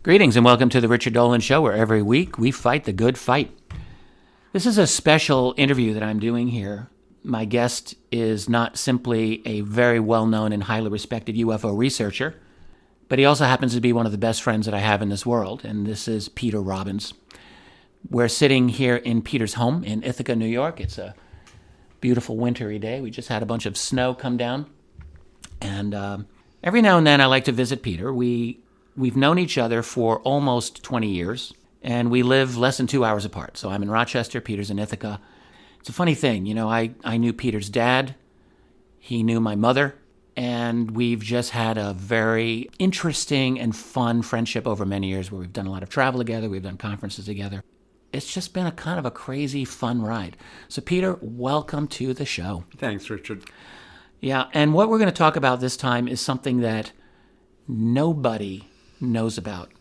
Greetings and welcome to the Richard Dolan Show, where every week we fight the good fight. This is a special interview that I'm doing here. My guest is not simply a very well-known and highly respected UFO researcher, but he also happens to be one of the best friends that I have in this world, and this is Peter Robbins. We're sitting here in Peter's home in Ithaca, New York. It's a beautiful wintry day. We just had a bunch of snow come down, and every now and then I like to visit Peter. We've known each other for almost 20 years, and we live less than 2 hours apart. So I'm in Rochester, Peter's in Ithaca. It's a funny thing, I knew Peter's dad, he knew my mother, and we've just had a very interesting and fun friendship over many years where we've done a lot of travel together, we've done conferences together. It's just been a kind of a crazy, fun ride. So Peter, welcome to the show. Thanks, Richard. Yeah, and what we're going to talk about this time is something that nobody knows about.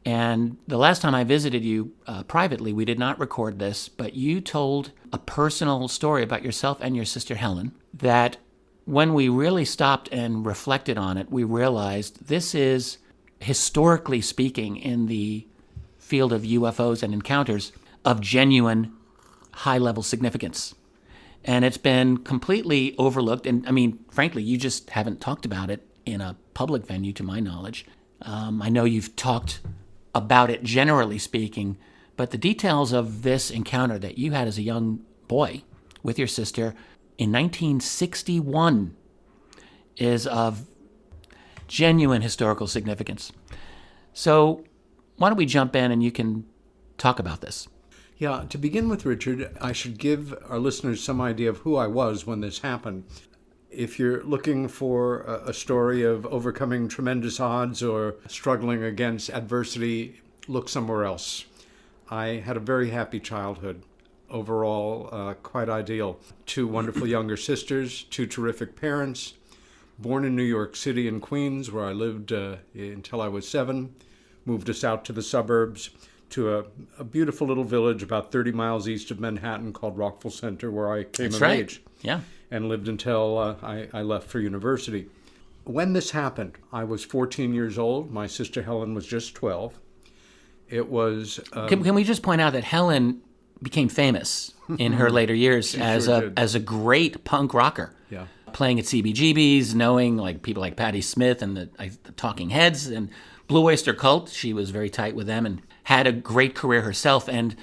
And the last time I visited you privately, we did not record this, but you told a personal story about yourself and your sister Helen that when we really stopped and reflected on it, we realized this is, historically speaking, in the field of UFOs and encounters, of genuine high-level significance. And it's been completely overlooked. And I mean, frankly, you just haven't talked about it in a public venue, to my knowledge. I know you've talked about it generally speaking, but the details of this encounter that you had as a young boy with your sister in 1961 is of genuine historical significance. So why don't we jump in and you can talk about this? Yeah, to begin with, Richard, I should give our listeners some idea of who I was when this happened. If you're looking for a story of overcoming tremendous odds or struggling against adversity, look somewhere else. I had a very happy childhood. Overall, quite ideal. 2 wonderful younger sisters, 2 terrific parents. Born in New York City in Queens, where I lived until I was 7. Moved us out to the suburbs to a beautiful little village about 30 miles east of Manhattan called Rockville Center, where I came of age. Yeah. And lived until I left for university. When this happened, I was 14 years old. My sister Helen was just 12. It was... Can we just point out that Helen became famous in her later years as a great punk rocker? Yeah. Playing at CBGB's, knowing like people like Patti Smith and the Talking Heads and Blue Oyster Cult. She was very tight with them and had a great career herself. And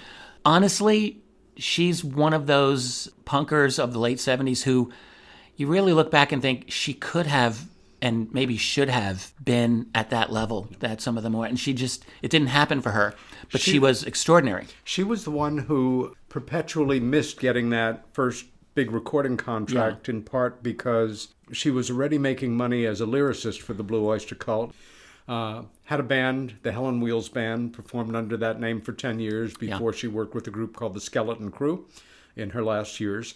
honestly, she's one of those punkers of the late 70s who you really look back and think she could have and maybe should have been at that level that some of them were. And it didn't happen for her, but she was extraordinary. She was the one who perpetually missed getting that first big recording contract, in part because she was already making money as a lyricist for the Blue Oyster Cult. Had a band, the Helen Wheels Band, performed under that name for 10 years before she worked with a group called the Skeleton Crew in her last years.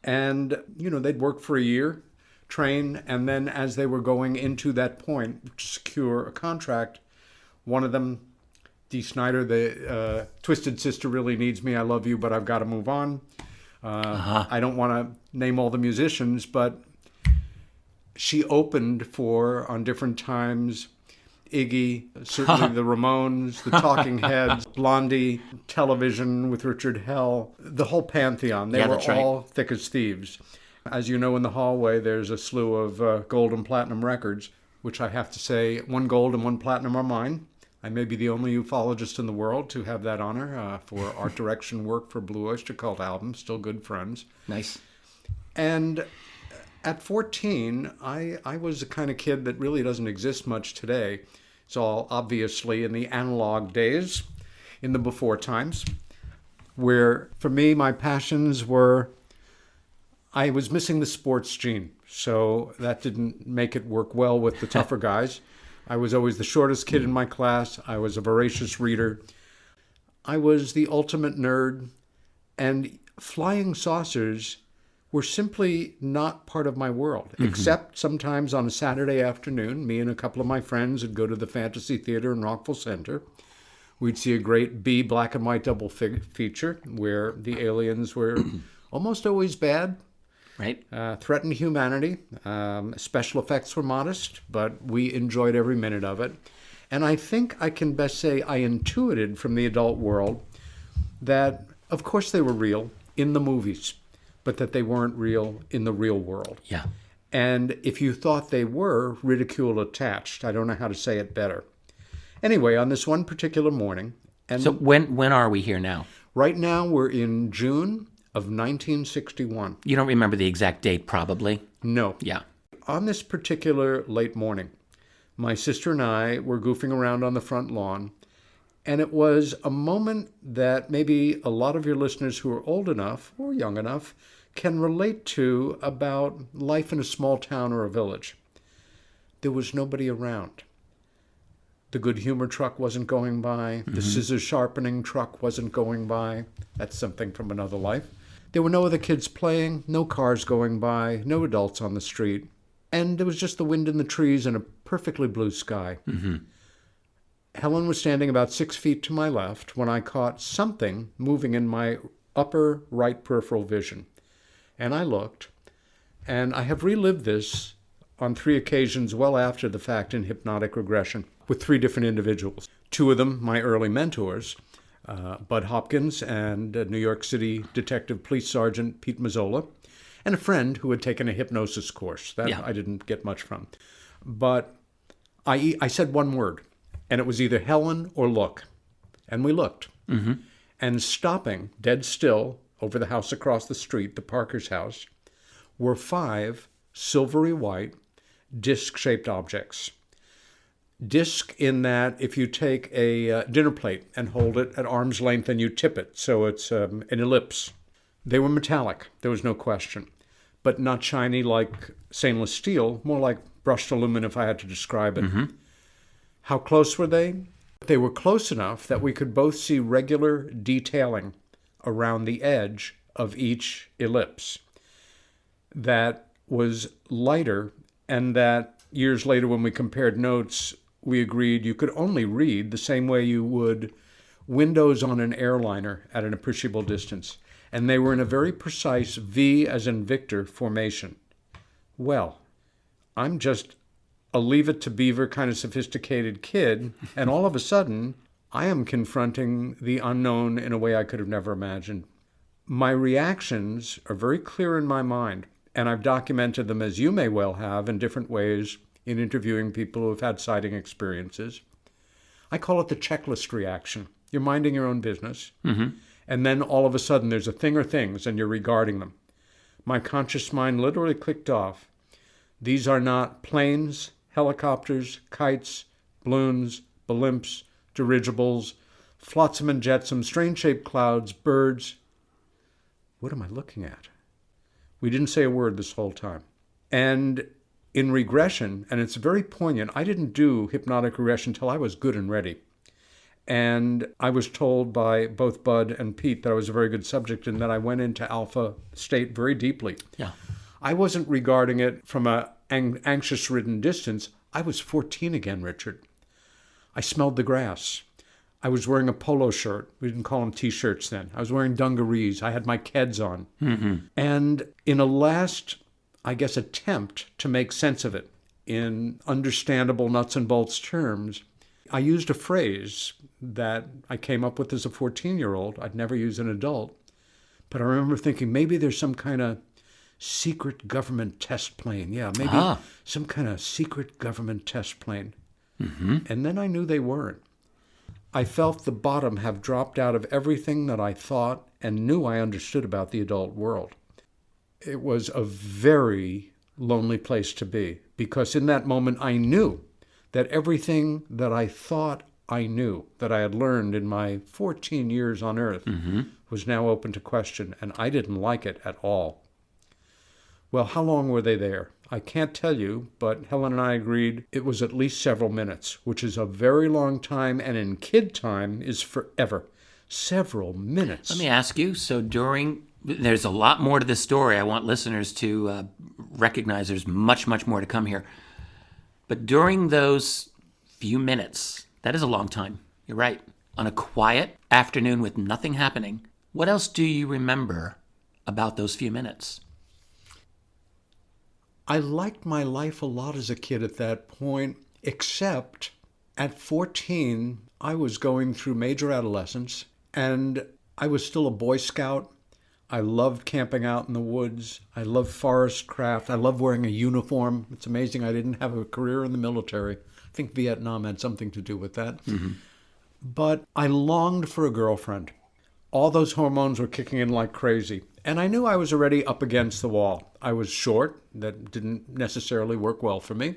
And, they'd work for a year, train, and then as they were going into that point to secure a contract, one of them, Dee Snider, the Twisted Sister Really Needs Me, I Love You, But I've Got to Move On. I don't want to name all the musicians, but she opened for, on different times, Iggy, certainly the Ramones, the Talking Heads, Blondie, Television with Richard Hell, the whole pantheon. They were all thick as thieves. As you know, in the hallway, there's a slew of gold and platinum records, which I have to say, 1 gold and 1 platinum are mine. I may be the only ufologist in the world to have that honor for art direction work for Blue Oyster Cult albums, still good friends. Nice. And at 14, I was the kind of kid that really doesn't exist much today. It's all obviously in the analog days, in the before times, where for me, my passions were, I was missing the sports gene. So that didn't make it work well with the tougher guys. I was always the shortest kid in my class. I was a voracious reader. I was the ultimate nerd. And flying saucers were simply not part of my world, except sometimes on a Saturday afternoon, me and a couple of my friends would go to the Fantasy Theater in Rockville Center. We'd see a great B black and white double feature where the aliens were almost always bad, right? Threatened humanity. Special effects were modest, but we enjoyed every minute of it. And I think I can best say I intuited from the adult world that, of course, they were real in the movies, but that they weren't real in the real world. Yeah. And if you thought they were, ridicule attached. I don't know how to say it better. Anyway, on this one particular morning, and So when are we here now? right now we're in June of 1961. You don't remember the exact date, probably? No. Yeah. On this particular late morning, my sister and I were goofing around on the front lawn, and it was a moment that maybe a lot of your listeners who are old enough or young enough can relate to about life in a small town or a village. There was nobody around. The good humor truck wasn't going by. The scissors sharpening truck wasn't going by. That's something from another life. There were no other kids playing, no cars going by, no adults on the street. And there was just the wind in the trees and a perfectly blue sky. Helen was standing about 6 feet to my left when I caught something moving in my upper right peripheral vision. And I looked, and I have relived this on 3 occasions well after the fact in hypnotic regression with 3 different individuals. 2 of them, my early mentors, Bud Hopkins and New York City Detective Police Sergeant Pete Mazzola, and a friend who had taken a hypnosis course. That I didn't get much from. But I said one word, and it was either Helen or look. And we looked. And stopping, dead still, over the house across the street, the Parker's house, were 5 silvery white, disc-shaped objects. Disc in that if you take a dinner plate and hold it at arm's length and you tip it, so it's an ellipse. They were metallic, there was no question, but not shiny like stainless steel, more like brushed aluminum if I had to describe it. How close were they? They were close enough that we could both see regular detailing around the edge of each ellipse that was lighter, and that years later when we compared notes, we agreed you could only read the same way you would windows on an airliner at an appreciable distance. And they were in a very precise V as in Victor formation. Well, I'm just a leave it to beaver kind of sophisticated kid, and all of a sudden, I am confronting the unknown in a way I could have never imagined. My reactions are very clear in my mind, and I've documented them, as you may well have, in different ways in interviewing people who have had sighting experiences. I call it the checklist reaction. You're minding your own business, and then all of a sudden there's a thing or things, and you're regarding them. My conscious mind literally clicked off. These are not planes, helicopters, kites, balloons, blimps, dirigibles, flotsam and jetsam, strange-shaped clouds, birds. What am I looking at? We didn't say a word this whole time. And in regression, and it's very poignant, I didn't do hypnotic regression until I was good and ready. And I was told by both Bud and Pete that I was a very good subject and that I went into alpha state very deeply. Yeah. I wasn't regarding it from an anxious-ridden distance. I was 14 again, Richard. I smelled the grass. I was wearing a polo shirt. We didn't call them T-shirts then. I was wearing dungarees. I had my Keds on. And in a last, I guess, attempt to make sense of it in understandable nuts and bolts terms, I used a phrase that I came up with as a 14-year-old. I'd never use an adult. But I remember thinking maybe there's some kind of secret government test plane. Yeah, maybe some kind of secret government test plane. And then I knew they weren't. I felt the bottom have dropped out of everything that I thought and knew I understood about the adult world. It was a very lonely place to be, because in that moment I knew that everything that I thought I knew, that I had learned in my 14 years on Earth, was now open to question, and I didn't like it at all. Well, how long were they there? I can't tell you, but Helen and I agreed it was at least several minutes, which is a very long time, and in kid time is forever. Several minutes. Let me ask you, so there's a lot more to this story. I want listeners to recognize there's much, much more to come here. But during those few minutes, that is a long time. You're right. On a quiet afternoon with nothing happening, what else do you remember about those few minutes? I liked my life a lot as a kid at that point, except At 14, I was going through major adolescence, and I was still a Boy Scout. I loved camping out in the woods. I loved forest craft. I loved wearing a uniform. It's amazing I didn't have a career in the military. I think Vietnam had something to do with that. Mm-hmm. But I longed for a girlfriend. All those hormones were kicking in like crazy. And I knew I was already up against the wall. I was short. That didn't necessarily work well for me.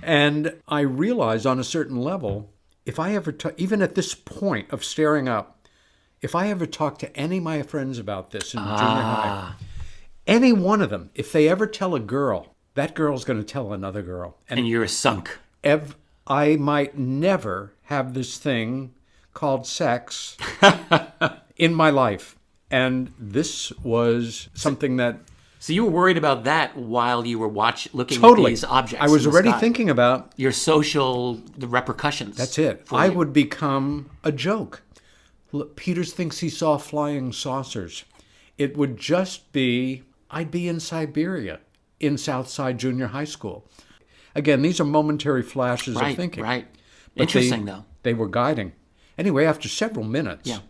And I realized on a certain level, if I ever, even at this point of staring up, if I ever talk to any of my friends about this in junior high, any one of them, if they ever tell a girl, that girl's going to tell another girl. And you're sunk. I might never have this thing called sex in my life. And this was something that... So you were worried about that while you were looking totally. at these objects. I was in the already sky. thinking about... the repercussions. That's it. I would become a joke. Look, Peters thinks he saw flying saucers. It would just be, I'd be in Siberia, in Southside Junior High School. Again, these are momentary flashes of thinking. Right. But Interesting, though. They were guiding. Anyway, after several minutes,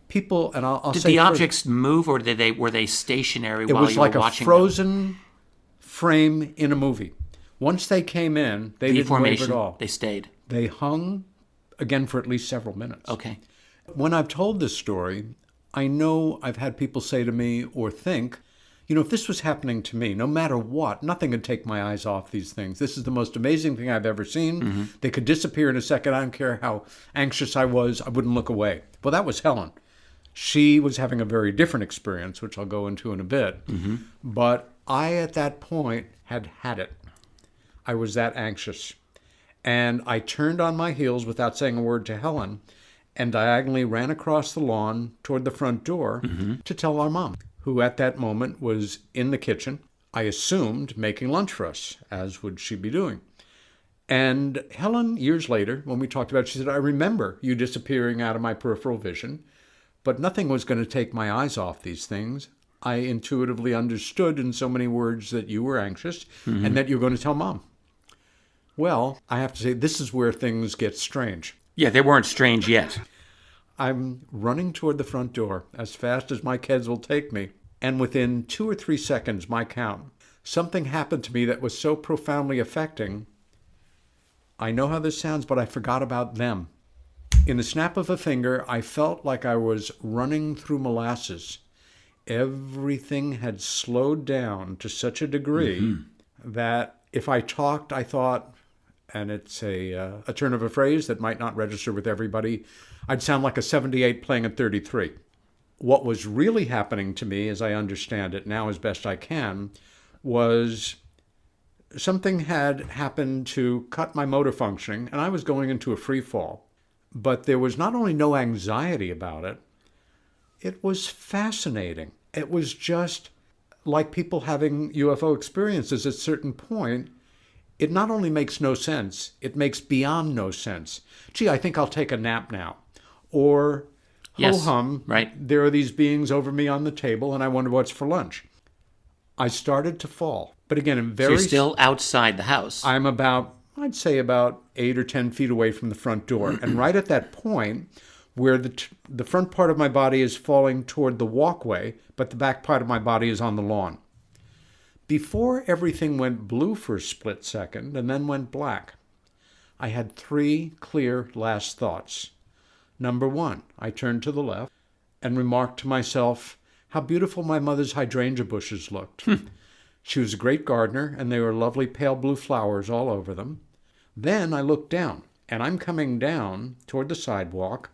people, and I'll did say... Did the objects move, or were they stationary while you were watching them? It was like a frozen frame in a movie. Once they came in, they didn't wave at all. They stayed. They hung, again, for at least several minutes. Okay. When I've told this story, I know I've had people say to me or think, if this was happening to me, no matter what, nothing could take my eyes off these things. This is the most amazing thing I've ever seen. Mm-hmm. They could disappear in a second. I don't care how anxious I was. I wouldn't look away. Well, that was Helen. She was having a very different experience, which I'll go into in a bit. Mm-hmm. But I, at that point, had it. I was that anxious. And I turned on my heels without saying a word to Helen and diagonally ran across the lawn toward the front door to tell our mom, who at that moment was in the kitchen, I assumed, making lunch for us, as would she be doing. And Helen, years later, when we talked about it, she said, I remember you disappearing out of my peripheral vision, but nothing was going to take my eyes off these things. I intuitively understood in so many words that you were anxious and that you were going to tell Mom. Well, I have to say, this is where things get strange. Yeah, they weren't strange yet. I'm running toward the front door as fast as my kids will take me. And within 2 or 3 seconds, my count, something happened to me that was so profoundly affecting. I know how this sounds, but I forgot about them. In the snap of a finger, I felt like I was running through molasses. Everything had slowed down to such a degree that if I talked, I thought, and it's a turn of a phrase that might not register with everybody, I'd sound like a 78 playing a 33. What was really happening to me, as I understand it now as best I can, was something had happened to cut my motor functioning, and I was going into a free fall. But there was not only no anxiety about it, it was fascinating. It was just like people having UFO experiences at a certain point. It not only makes no sense, it makes beyond no sense. Gee, I think I'll take a nap now. Or, ho-hum, there are these beings over me on the table, and I wonder what's for lunch. I started to fall. But again, So you're still outside the house. I'm I'd say about 8 or 10 feet away from the front door. And right at that point, where the front part of my body is falling toward the walkway, but the back part of my body is on the lawn. Before everything went blue for a split second and then went black, I had 3 clear last thoughts. Number 1, I turned to the left and remarked to myself how beautiful my mother's hydrangea bushes looked. She was a great gardener, and there were lovely pale blue flowers all over them. Then I looked down, and I'm coming down toward the sidewalk,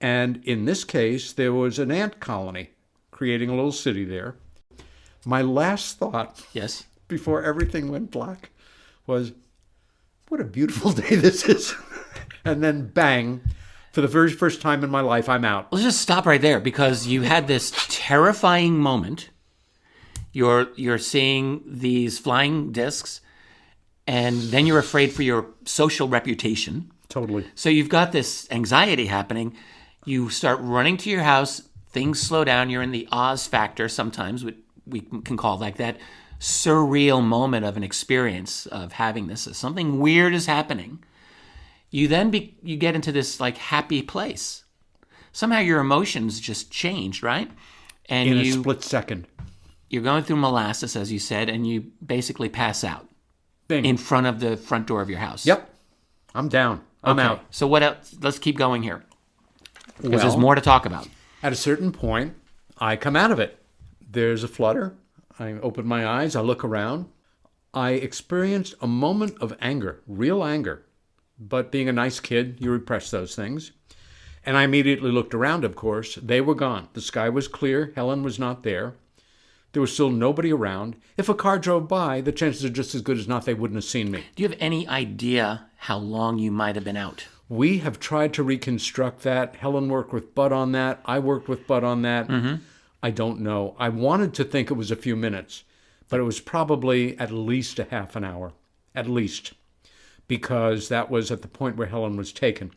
and in this case, there was an ant colony creating a little city there. My last thought, before everything went black, was, what a beautiful day this is. And then bang, for the very first time in my life, I'm out. Let's just stop right there, because you had this terrifying moment. You're seeing these flying discs, and then you're afraid for your social reputation. Totally. So you've got this anxiety happening. You start running to your house. Things slow down. You're in the Oz factor sometimes, we can call like that surreal moment of an experience of having this. Something weird is happening. you then you get into this like happy place. Somehow your emotions just changed, right? And In a split second. You're going through molasses, as you said, and you basically pass out. Bing. In front of the front door of your house. Yep. I'm down. I'm out. So what else? Let's keep going here. Because Well, there's more to talk about. At a certain point, I come out of it. There's a flutter. I open my eyes. I look around. I experienced a moment of anger, real anger. But being a nice kid, you repress those things. And I immediately looked around, of course. They were gone. The sky was clear. Helen was not there. There was still nobody around. If a car drove by, the chances are just as good as not they wouldn't have seen me. Do you have any idea how long you might have been out? We have tried to reconstruct that. Helen worked with Bud on that. I worked with Bud on that. Mm-hmm. I don't know. I wanted to think it was a few minutes, but it was probably at least a half an hour. At least. Because that was at the point where Helen was taken.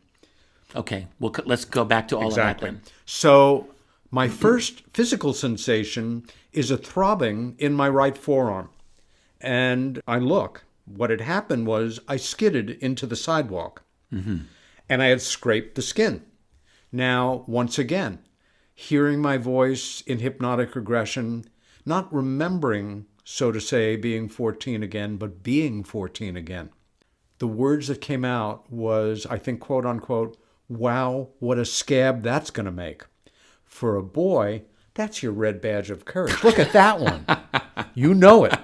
Okay, well, let's go back to all of that then. So my first physical sensation is a throbbing in my right forearm. And I look. What had happened was I skidded into the sidewalk. Mm-hmm. And I had scraped the skin. Now, once again, hearing my voice in hypnotic regression, not remembering, so to say, being 14 again, but being 14 again. The words that came out was, I think, quote unquote, wow, what a scab that's going to make. For a boy, that's your red badge of courage. Look at that one. You know it.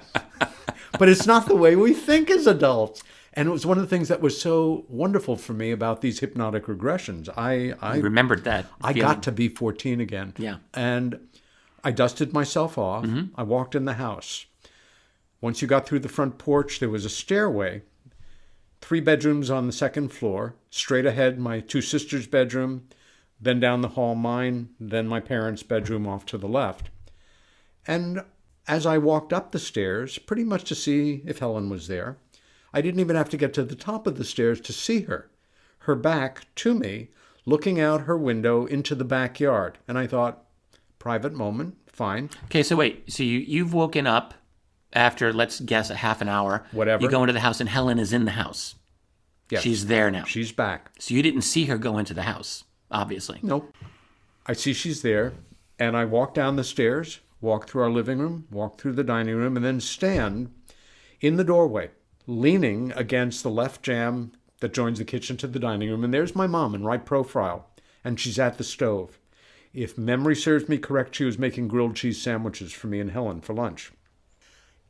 But it's not the way we think as adults. And it was one of the things that was so wonderful for me about these hypnotic regressions. I remembered that. I got to be 14 again. Yeah. And I dusted myself off. Mm-hmm. I walked in the house. Once you got through the front porch, there was a stairway, 3 bedrooms on the second floor, straight ahead, my 2 sisters' bedroom, then down the hall mine, then my parents' bedroom off to the left. And as I walked up the stairs, pretty much to see if Helen was there, I didn't even have to get to the top of the stairs to see her. Her back to me, looking out her window into the backyard. And I thought, private moment, fine. Okay, so wait. So you've woken up after, let's guess, a half an hour. Whatever. You go into the house and Helen is in the house. Yes. She's there now. She's back. So you didn't see her go into the house, obviously. Nope. I see she's there, and I walk down the stairs, walk through our living room, walk through the dining room, and then stand in the doorway, leaning against the left jamb that joins the kitchen to the dining room. And there's my mom in right profile, and she's at the stove. If memory serves me correct, she was making grilled cheese sandwiches for me and Helen for lunch.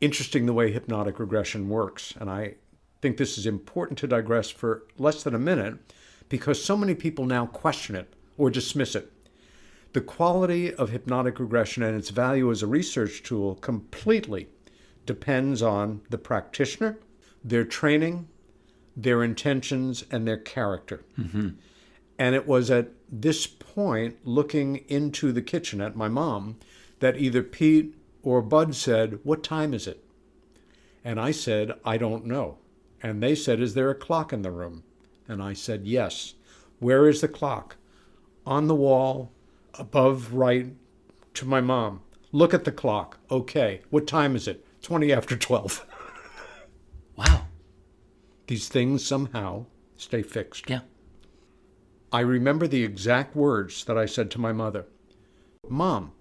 Interesting the way hypnotic regression works, and I think this is important to digress for less than a minute because so many people now question it or dismiss it. The quality of hypnotic regression and its value as a research tool completely depends on the practitioner, their training, their intentions, and their character. Mm-hmm. And it was at this point, looking into the kitchen at my mom, that either Pete or Bud said, "What time is it?" And I said, "I don't know." And they said, "Is there a clock in the room?" And I said, "Yes." "Where is the clock?" "On the wall, above right to my mom." "Look at the clock." "Okay. What time is it?" 20 after 12. Wow. These things somehow stay fixed. Yeah. I remember the exact words that I said to my mother. "Mom,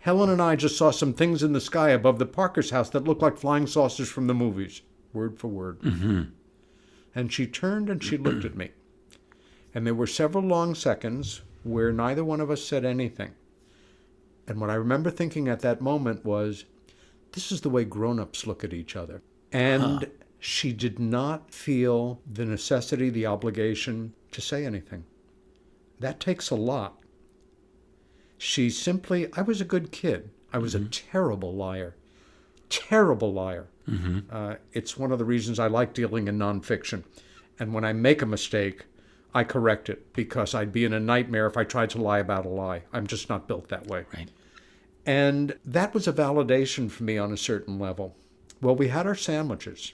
Helen and I just saw some things in the sky above the Parker's house that looked like flying saucers from the movies." Word for word. Mm-hmm. And she turned and she looked at me. And there were several long seconds where neither one of us said anything. And what I remember thinking at that moment was, this is the way grown-ups look at each other. And she did not feel the necessity, the obligation to say anything. That takes a lot. She simply, I was a good kid. I was a terrible liar. Terrible liar. Mm-hmm. It's one of the reasons I like dealing in nonfiction. And when I make a mistake, I correct it because I'd be in a nightmare if I tried to lie about a lie. I'm just not built that way. Right. And that was a validation for me on a certain level. Well, we had our sandwiches.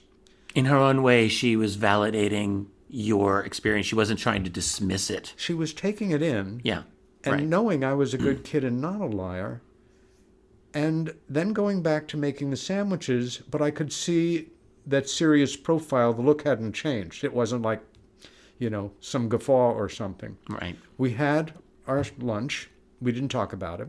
In her own way, she was validating your experience. She wasn't trying to dismiss it. She was taking it in. Yeah. And right. knowing I was a good kid and not a liar. And then going back to making the sandwiches, but I could see that serious profile. The look hadn't changed. It wasn't like, some guffaw or something. Right. We had our lunch. We didn't talk about it.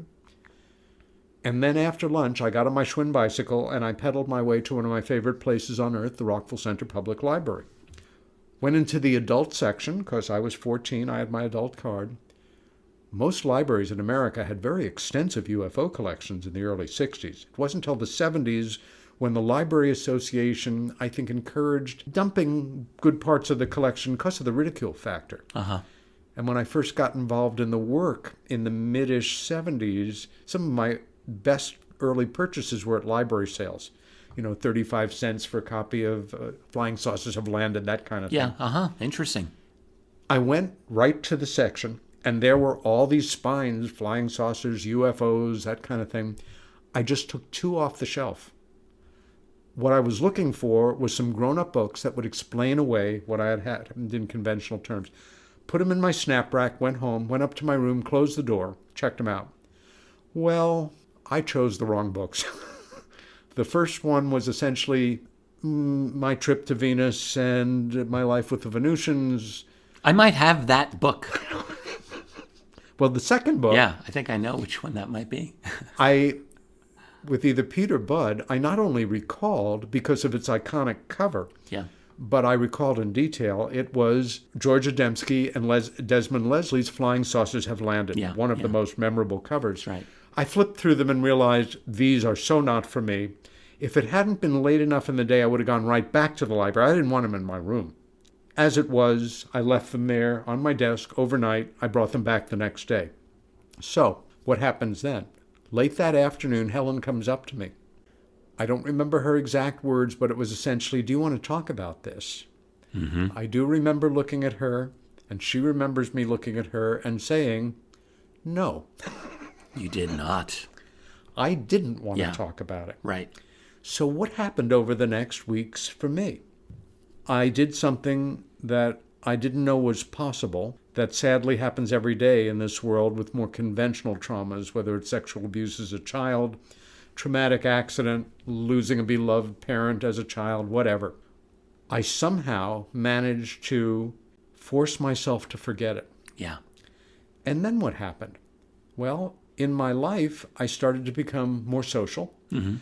And then after lunch, I got on my Schwinn bicycle and I pedaled my way to one of my favorite places on earth, the Rockville Center Public Library. Went into the adult section because I was 14. I had my adult card. Most libraries in America had very extensive UFO collections in the early 60s. It wasn't until the 70s when the Library Association, I think, encouraged dumping good parts of the collection because of the ridicule factor. Uh-huh. And when I first got involved in the work in the mid-ish 70s, some of my best early purchases were at library sales. 35 cents for a copy of Flying Saucers Have Landed, that kind of thing. Yeah, uh-huh. Interesting. I went right to the section, and there were all these spines, flying saucers, UFOs, that kind of thing. I just took 2 off the shelf. What I was looking for was some grown-up books that would explain away what I had in conventional terms. Put them in my snap rack, went home, went up to my room, closed the door, checked them out. Well, I chose the wrong books. The first one was essentially my trip to Venus and my life with the Venusians. I might have that book. Well, the second book... Yeah, I think I know which one that might be. With either Pete or Bud, I not only recalled, because of its iconic cover, Yeah. but I recalled in detail, it was George Adamski and Desmond Leslie's Flying Saucers Have Landed, Yeah, one of yeah. the most memorable covers. That's right. I flipped through them and realized these are so not for me. If it hadn't been late enough in the day, I would have gone right back to the library. I didn't want them in my room. As it was, I left them there on my desk overnight. I brought them back the next day. So, what happens then? Late that afternoon, Helen comes up to me. I don't remember her exact words, but it was essentially, do you want to talk about this? Mm-hmm. I do remember looking at her, and she remembers me looking at her and saying, no. You did not. I didn't want Yeah. to talk about it. Right. So what happened over the next weeks for me? I did something that I didn't know was possible, that sadly happens every day in this world with more conventional traumas, whether it's sexual abuse as a child, traumatic accident, losing a beloved parent as a child, whatever. I somehow managed to force myself to forget it. Yeah. And then what happened? Well, in my life, I started to become more social. Mm-hmm.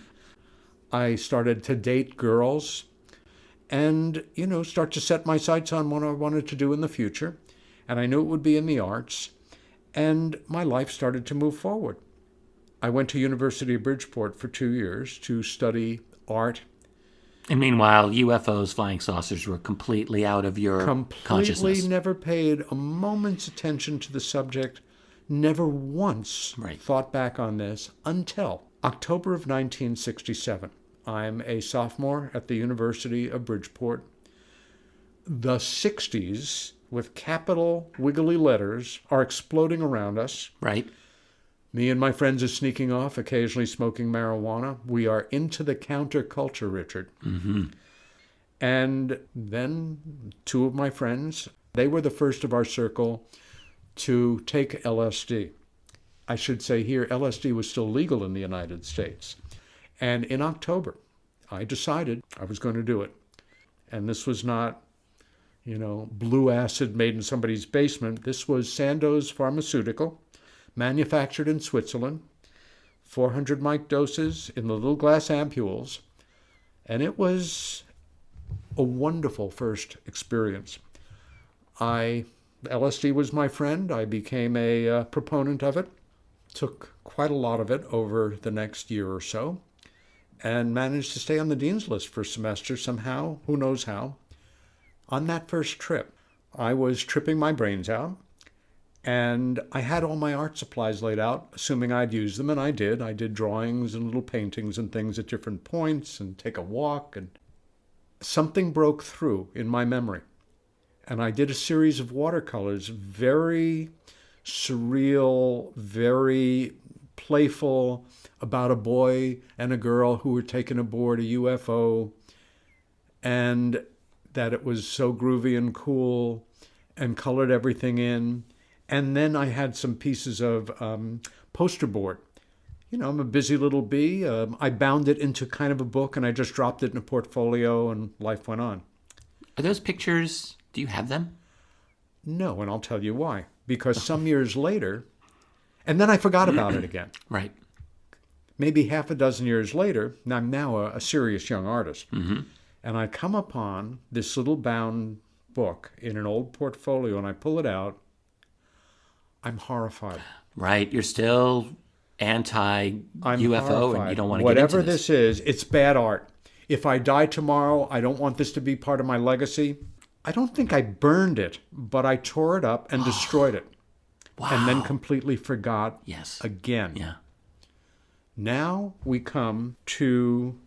I started to date girls and, start to set my sights on what I wanted to do in the future. And I knew it would be in the arts. And my life started to move forward. I went to University of Bridgeport for 2 years to study art. And meanwhile, UFOs, flying saucers were completely out of your consciousness. Completely never paid a moment's attention to the subject. Never once Right. thought back on this until October of 1967. I'm a sophomore at the University of Bridgeport. The 60s, with capital wiggly letters, are exploding around us. Right. Me and my friends are sneaking off, occasionally smoking marijuana. We are into the counterculture, Richard. Mm-hmm. And then 2 of my friends, they were the first of our circle to take LSD. I should say here, LSD was still legal in the United States. And in October, I decided I was going to do it. And this was not, blue acid made in somebody's basement. This was Sandoz Pharmaceutical, manufactured in Switzerland, 400 mic doses in the little glass ampules. And it was a wonderful first experience. LSD was my friend. I became a proponent of it. Took quite a lot of it over the next year or so, and managed to stay on the dean's list for a semester somehow, who knows how. On that first trip, I was tripping my brains out, and I had all my art supplies laid out, assuming I'd use them, and I did. I did drawings and little paintings and things at different points, and take a walk, and something broke through in my memory. And I did a series of watercolors, very surreal, very playful, about a boy and a girl who were taken aboard a UFO, and that it was so groovy and cool, and colored everything in. And then I had some pieces of poster board. I'm a busy little bee. I bound it into kind of a book, and I just dropped it in a portfolio, and life went on. Are those pictures, do you have them? No, and I'll tell you why. Because some years later, and then I forgot about it again. Right. Maybe half a dozen years later, I'm now a serious young artist, Mm-hmm. and I come upon this little bound book in an old portfolio, and I pull it out. I'm horrified. Right. You're still I'm anti-UFO horrified. and you don't want to Whatever get into this. this is, it's bad art. If I die tomorrow, I don't want this to be part of my legacy. I don't think I burned it, but I tore it up and destroyed it. Wow. And then completely forgot Yes. again. Yeah. Now we come to,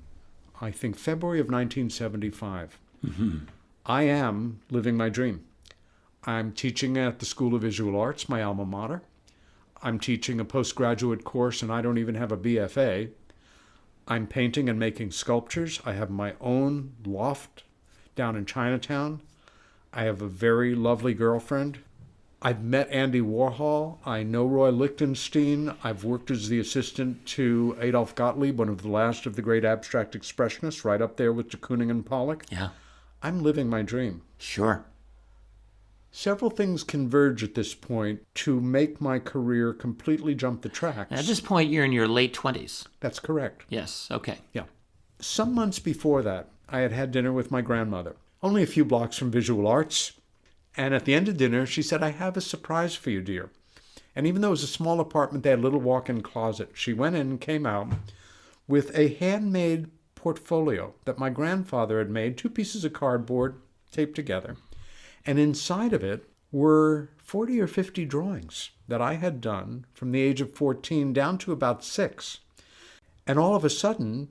I think, February of 1975. Mm-hmm. I am living my dream. I'm teaching at the School of Visual Arts, my alma mater. I'm teaching a postgraduate course, and I don't even have a BFA. I'm painting and making sculptures. I have my own loft down in Chinatown. I have a very lovely girlfriend. I've met Andy Warhol. I know Roy Lichtenstein. I've worked as the assistant to Adolf Gottlieb, one of the last of the great abstract expressionists, right up there with de Kooning and Pollock. Yeah. I'm living my dream. Sure. Several things converge at this point to make my career completely jump the tracks. At this point, you're in your late 20s. That's correct. Yes. Okay. Yeah. Some months before that, I had had dinner with my grandmother, only a few blocks from Visual Arts. And at the end of dinner, she said, I have a surprise for you, dear. And even though it was a small apartment, they had a little walk-in closet. She went in and came out with a handmade portfolio that my grandfather had made, 2 pieces of cardboard taped together. And inside of it were 40 or 50 drawings that I had done from the age of 14 down to about 6. And all of a sudden,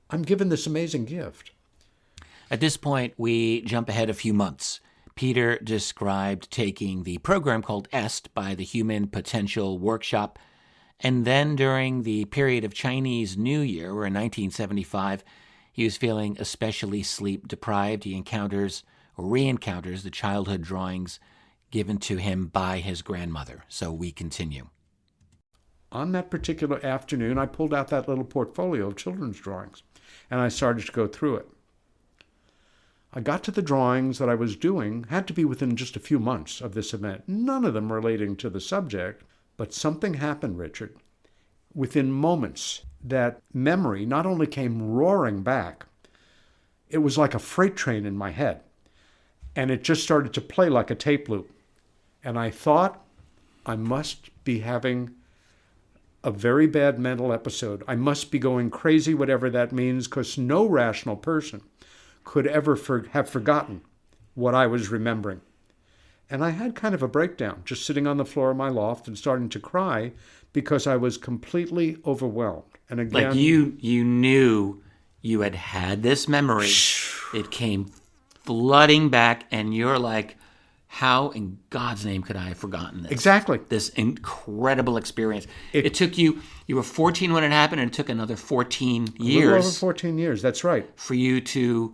I'm given this amazing gift. At this point, we jump ahead a few months. Peter described taking the program called EST by the Human Potential Workshop. And then during the period of Chinese New Year, or in 1975, he was feeling especially sleep deprived. He encounters or re-encounters the childhood drawings given to him by his grandmother. So we continue. On that particular afternoon, I pulled out that little portfolio of children's drawings, and I started to go through it. I got to the drawings that I was doing, had to be within just a few months of this event, none of them relating to the subject, but something happened, Richard. Within moments, that memory not only came roaring back, it was like a freight train in my head, and it just started to play like a tape loop. And I thought, I must be having a very bad mental episode. I must be going crazy, whatever that means, because no rational person could ever have forgotten what I was remembering. And I had kind of a breakdown, just sitting on the floor of my loft and starting to cry because I was completely overwhelmed. And again, Like you knew you had this memory. It came flooding back, and you're like, how in God's name could I have forgotten this? Exactly. This incredible experience. It took you were 14 when it happened, and it took another 14 a little over years 14 years, that's right. for you to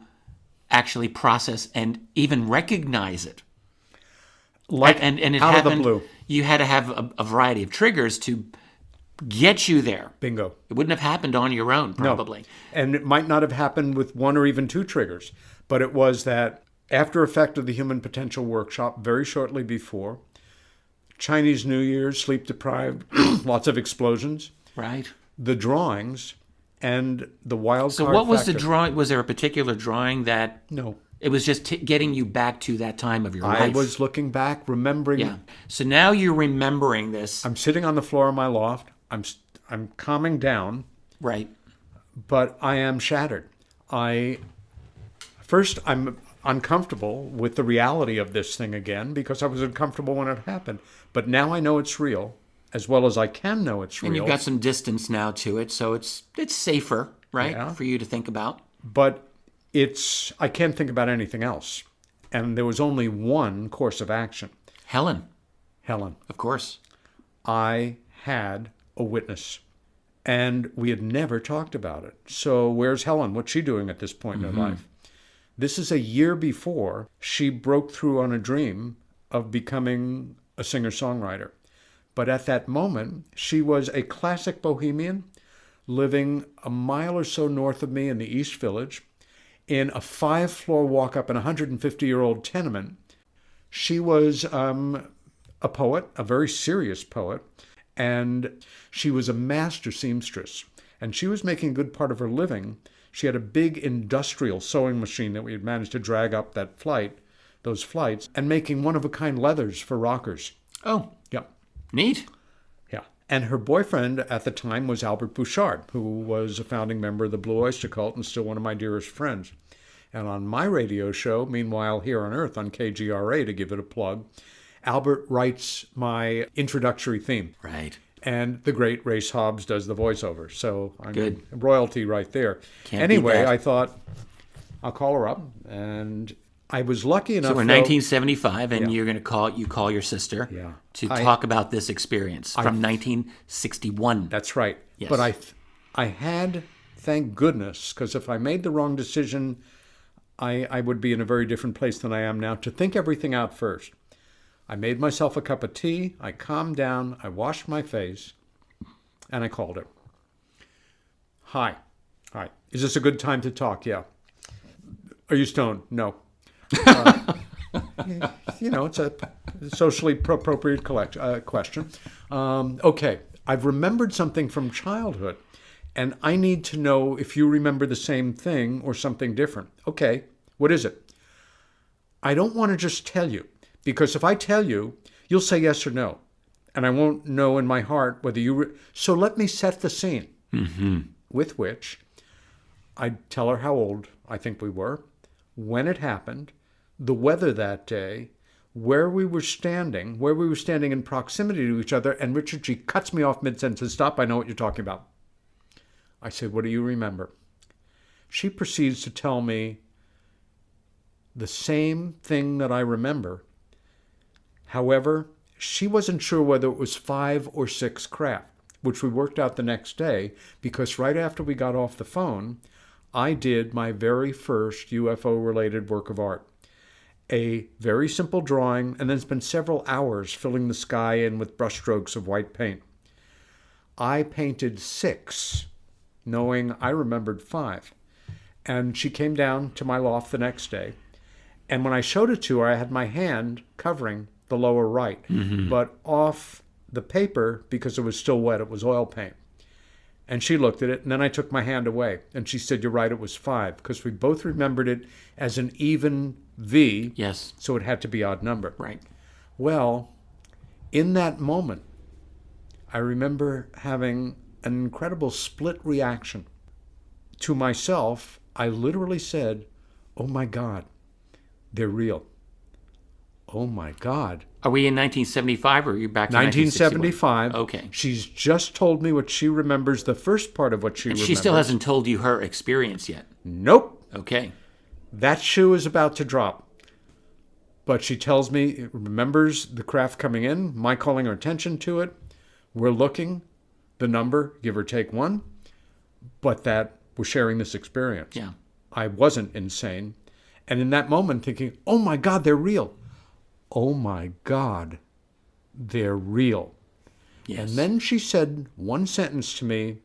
actually process and even recognize it. Like and it out happened, of the blue. You had to have a variety of triggers to get you there. Bingo. It wouldn't have happened on your own, probably. No. And it might not have happened with 1 or even 2 triggers, but it was that after effect of the Human Potential Workshop, very shortly before, Chinese New Year, sleep deprived, lots of explosions, Right. the drawings, and the wild So card what was factor. the drawing? Was there a particular drawing that... No. It was just getting you back to that time of your I life. was looking back, remembering. Yeah. So now you're remembering this. I'm sitting on the floor of my loft. I'm calming down, Right. but I am shattered. First, I'm uncomfortable with the reality of this thing again because I was uncomfortable when it happened. But now I know it's real, as well as I can know it's real. And you've got some distance now to it, so it's safer, right, Yeah. for you to think about. But I can't think about anything else. And there was only one course of action. Helen, Helen, of course. I had a witness, and we had never talked about it. So where's Helen? What's she doing at this point in her life? This is a year before she broke through on a dream of becoming a singer-songwriter. But at that moment, she was a classic bohemian living a mile or so north of me in the East Village in a 5-floor walk-up in a 150-year-old tenement. She was a poet, a very serious poet, and she was a master seamstress. And she was making a good part of her living. She had a big industrial sewing machine that we had managed to drag up those flights, and making one-of-a-kind leathers for rockers. Oh, Yeah. neat. Yeah. And her boyfriend at the time was Albert Bouchard, who was a founding member of the Blue Oyster Cult and still one of my dearest friends. And on my radio show, Meanwhile Here on Earth on KGRA, to give it a plug, Albert writes my introductory theme. Right. And the great Race Hobbs does the voiceover. So I'm Good. royalty right there. Can't beat Anyway, that. I thought I'll call her up. And I was lucky enough. So we're though- 1975, and Yeah. you're going to call your sister Yeah. to talk about this experience from 1961. That's right. Yes. But I had, thank goodness, because if I made the wrong decision, I would be in a very different place than I am now, to think everything out first. I made myself a cup of tea, I calmed down, I washed my face, and I called her. Hi. Is this a good time to talk? Yeah. Are you stoned? No. It's a socially appropriate question. Okay. I've remembered something from childhood, and I need to know if you remember the same thing or something different. Okay. What is it? I don't want to just tell you, because if I tell you, you'll say yes or no, and I won't know in my heart whether you... So let me set the scene. Mm-hmm. With which I'd tell her how old I think we were, when it happened, the weather that day, where we were standing in proximity to each other, and Richard G. cuts me off mid-sentence and says, "Stop, I know what you're talking about." I said, "What do you remember?" She proceeds to tell me the same thing that I remember. However, she wasn't sure whether it was 5 or 6 craft, which we worked out the next day, because right after we got off the phone, I did my very first UFO-related work of art. A very simple drawing, and then spent several hours filling the sky in with brushstrokes of white paint. I painted 6, knowing I remembered 5. And she came down to my loft the next day. And when I showed it to her, I had my hand covering the lower right, but off the paper, because it was still wet, it was oil paint. And she looked at it, and then I took my hand away. And she said, "You're right, it was 5," because we both remembered it as an even V. Yes. So it had to be odd number. Right. Well, in that moment, I remember having an incredible split reaction. To myself, I literally said, "Oh my God, they're real. Oh my God." Are we in 1975, or are you back to 1961? 1975. Okay. She's just told me what she remembers, the first part of what she remembers. She still hasn't told you her experience yet. Nope. Okay. That shoe is about to drop. But she tells me, remembers the craft coming in, my calling her attention to it. We're looking, the number, give or take 1, but that we're sharing this experience. Yeah. I wasn't insane. And in that moment thinking, oh my God, they're real. Oh my God, they're real. Yes. And then she said one sentence to me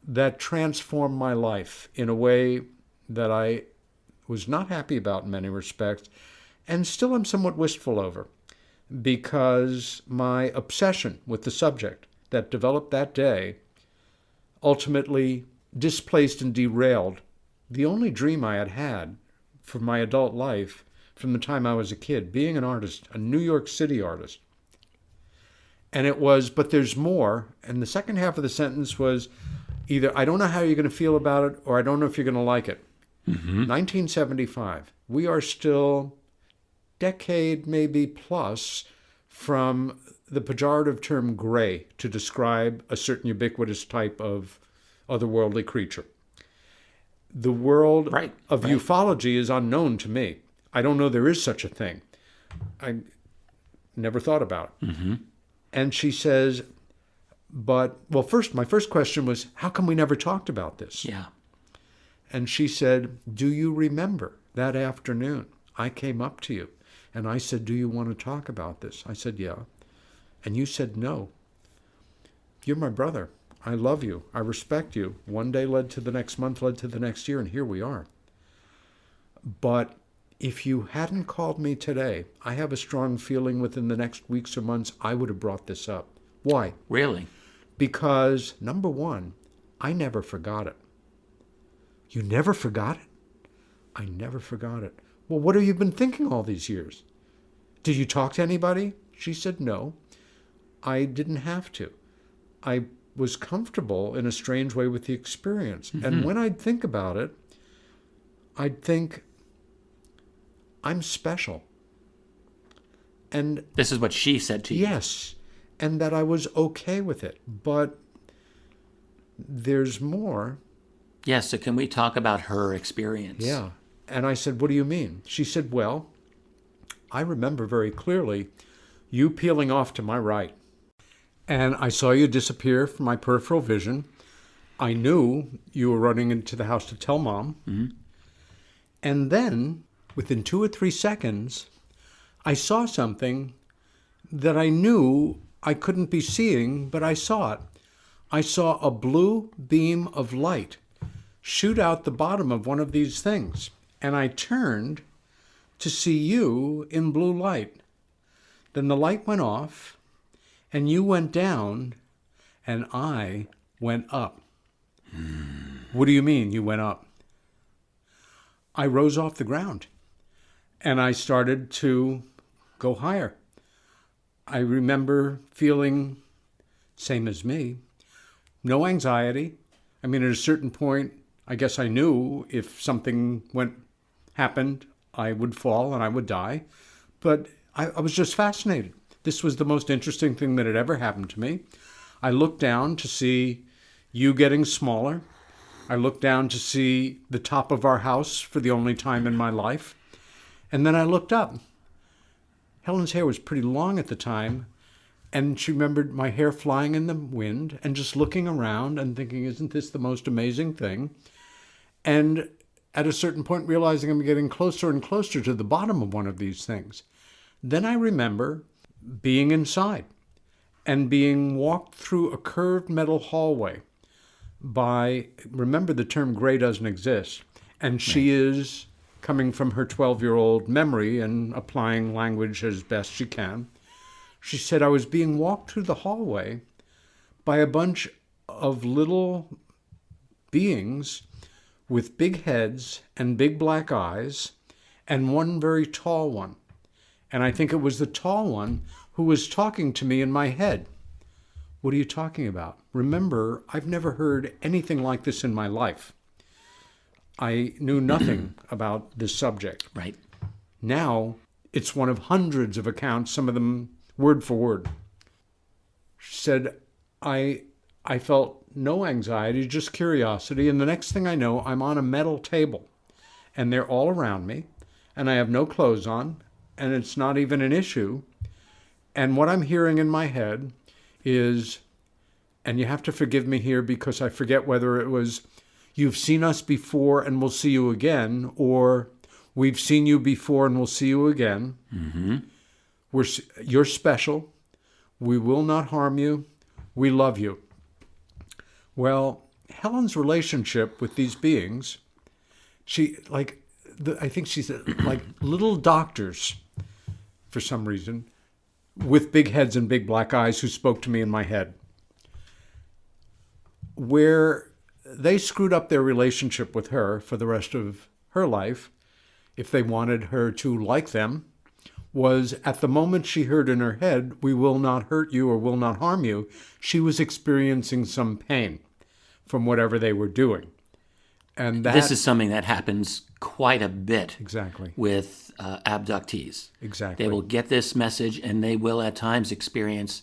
that transformed my life in a way that I was not happy about in many respects, and still am somewhat wistful over, because my obsession with the subject that developed that day ultimately displaced and derailed the only dream I had had for my adult life from the time I was a kid, being an artist, a New York City artist. And it was, but there's more. And the second half of the sentence was either, I don't know how you're going to feel about it, or I don't know if you're going to like it. 1975. We are still decade maybe plus from the pejorative term gray to describe a certain ubiquitous type of otherworldly creature. The world of ufology is unknown to me. I don't know there is such a thing. I never thought about it. And she says, but, well, my first question was, how come we never talked about this? Yeah. And she said, do you remember that afternoon I came up to you and I said, do you want to talk about this? I said, yeah. And you said, no. You're my brother. I love you. I respect you. One day led to the next month, led to the next year, and here we are. But if you hadn't called me today, I have a strong feeling within the next weeks or months I would have brought this up. Why? Really? Because, number one, I never forgot it. You never forgot it? I never forgot it. Well, what have you been thinking all these years? Did you talk to anybody? She said no. I didn't have to. I was comfortable in a strange way with the experience. Mm-hmm. And when I'd think about it, I'd think, I'm special. And this is what she said to you. Yes. And that I was okay with it. But there's more. Yes, so can we talk about her experience? Yeah. And I said, what do you mean? She said, well, I remember very clearly you peeling off to my right. And I saw you disappear from my peripheral vision. I knew you were running into the house to tell Mom. Mm-hmm. And then, within 2 or 3 seconds, I saw something that I knew I couldn't be seeing, but I saw it. I saw a blue beam of light shoot out the bottom of one of these things. And I turned to see you in blue light. Then the light went off, and you went down, and I went up. What do you mean you went up? I rose off the ground, and I started to go higher. I remember feeling, same as me, no anxiety. I mean, at a certain point, I guess I knew if something happened, I would fall and I would die. But I was just fascinated. This was the most interesting thing that had ever happened to me. I looked down to see you getting smaller. I looked down to see the top of our house for the only time in my life. And then I looked up. Helen's hair was pretty long at the time, and she remembered my hair flying in the wind and just looking around and thinking, isn't this the most amazing thing? And at a certain point realizing I'm getting closer and closer to the bottom of one of these things. Then I remember being inside and being walked through a curved metal hallway by, remember the term gray doesn't exist, and she is coming from her 12-year-old memory and applying language as best she can. She said I was being walked through the hallway by a bunch of little beings with big heads and big black eyes, and one very tall one. And I think it was the tall one who was talking to me in my head. What are you talking about? Remember, I've never heard anything like this in my life. I knew nothing about this subject. Right. Now, it's one of hundreds of accounts, some of them word for word. She said, I felt no anxiety, just curiosity. And the next thing I know, I'm on a metal table. And they're all around me. And I have no clothes on. And it's not even an issue. And what I'm hearing in my head is, and you have to forgive me here because I forget whether it was, you've seen us before and we'll see you again, or we've seen you before and we'll see you again. Mm-hmm. You're special. We will not harm you. We love you. Well, Helen's relationship with these beings, I think she's like little doctors, for some reason, with big heads and big black eyes who spoke to me in my head. Where they screwed up their relationship with her for the rest of her life, if they wanted her to like them, was at the moment she heard in her head, we will not hurt you or will not harm you, she was experiencing some pain from whatever they were doing. And this is something that happens quite a bit. Exactly. With abductees. Exactly. They will get this message and they will at times experience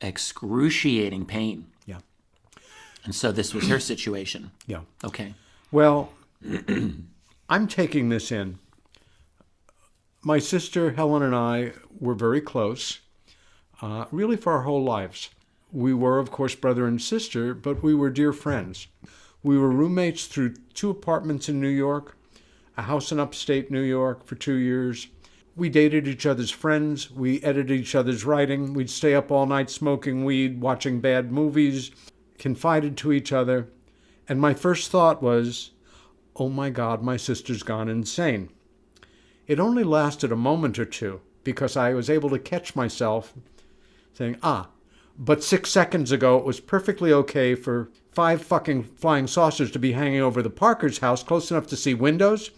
excruciating pain. Yeah. And so this was her situation. Yeah. Okay. Well, I'm taking this in. My sister Helen and I were very close, really for our whole lives. We were, of course, brother and sister, but we were dear friends. We were roommates through 2 apartments in New York, a house in upstate New York for 2 years. We dated each other's friends. We edited each other's writing. We'd stay up all night smoking weed, watching bad movies, confided to each other. And my first thought was, oh my God, my sister's gone insane. It only lasted a moment or two because I was able to catch myself saying, but 6 seconds ago it was perfectly okay for 5 fucking flying saucers to be hanging over the Parker's house close enough to see windows,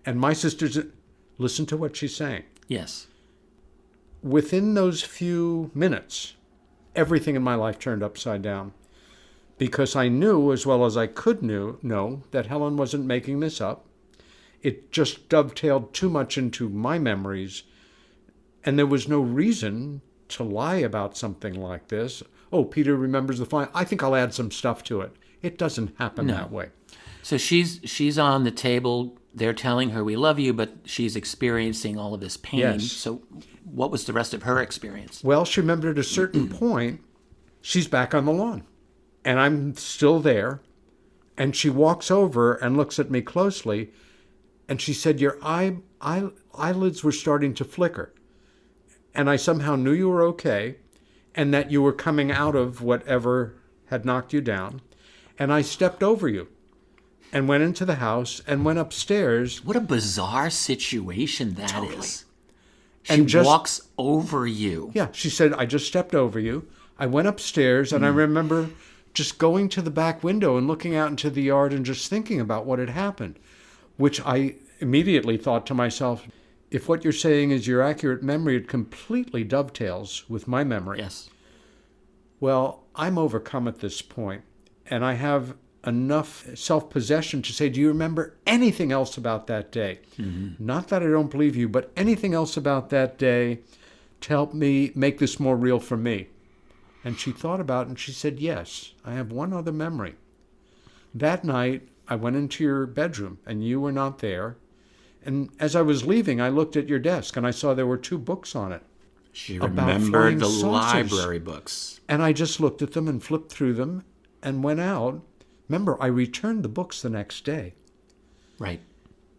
and my sister's... Listen to what she's saying. Yes. Within those few minutes, everything in my life turned upside down because I knew, as well as I could know, that Helen wasn't making this up. It just dovetailed too much into my memories, and there was no reason to lie about something like this. Oh, Peter remembers the flying. I think I'll add some stuff to it. It doesn't happen that way. So she's on the table. They're telling her, we love you, but she's experiencing all of this pain. Yes. So what was the rest of her experience? Well, she remembered at a certain point, she's back on the lawn. And I'm still there. And she walks over and looks at me closely. And she said, your eyelids were starting to flicker. And I somehow knew you were okay and that you were coming out of whatever had knocked you down. And I stepped over you and went into the house and went upstairs. What a bizarre situation that is. She And just- walks over you. Yeah, she said, I just stepped over you. I went upstairs and I remember just going to the back window and looking out into the yard and just thinking about what had happened, which I immediately thought to myself, if what you're saying is your accurate memory, it completely dovetails with my memory. Yes. Well, I'm overcome at this point, and I have enough self-possession to say, do you remember anything else about that day? Mm-hmm. Not that I don't believe you, but anything else about that day to help me make this more real for me? And she thought about it, and she said, yes, I have one other memory. That night, I went into your bedroom, and you were not there. And as I was leaving, I looked at your desk, and I saw there were 2 books on it. She about remembered flying the saucers. library books. And I just looked at them and flipped through them and went out. Remember, I returned the books the next day. Right.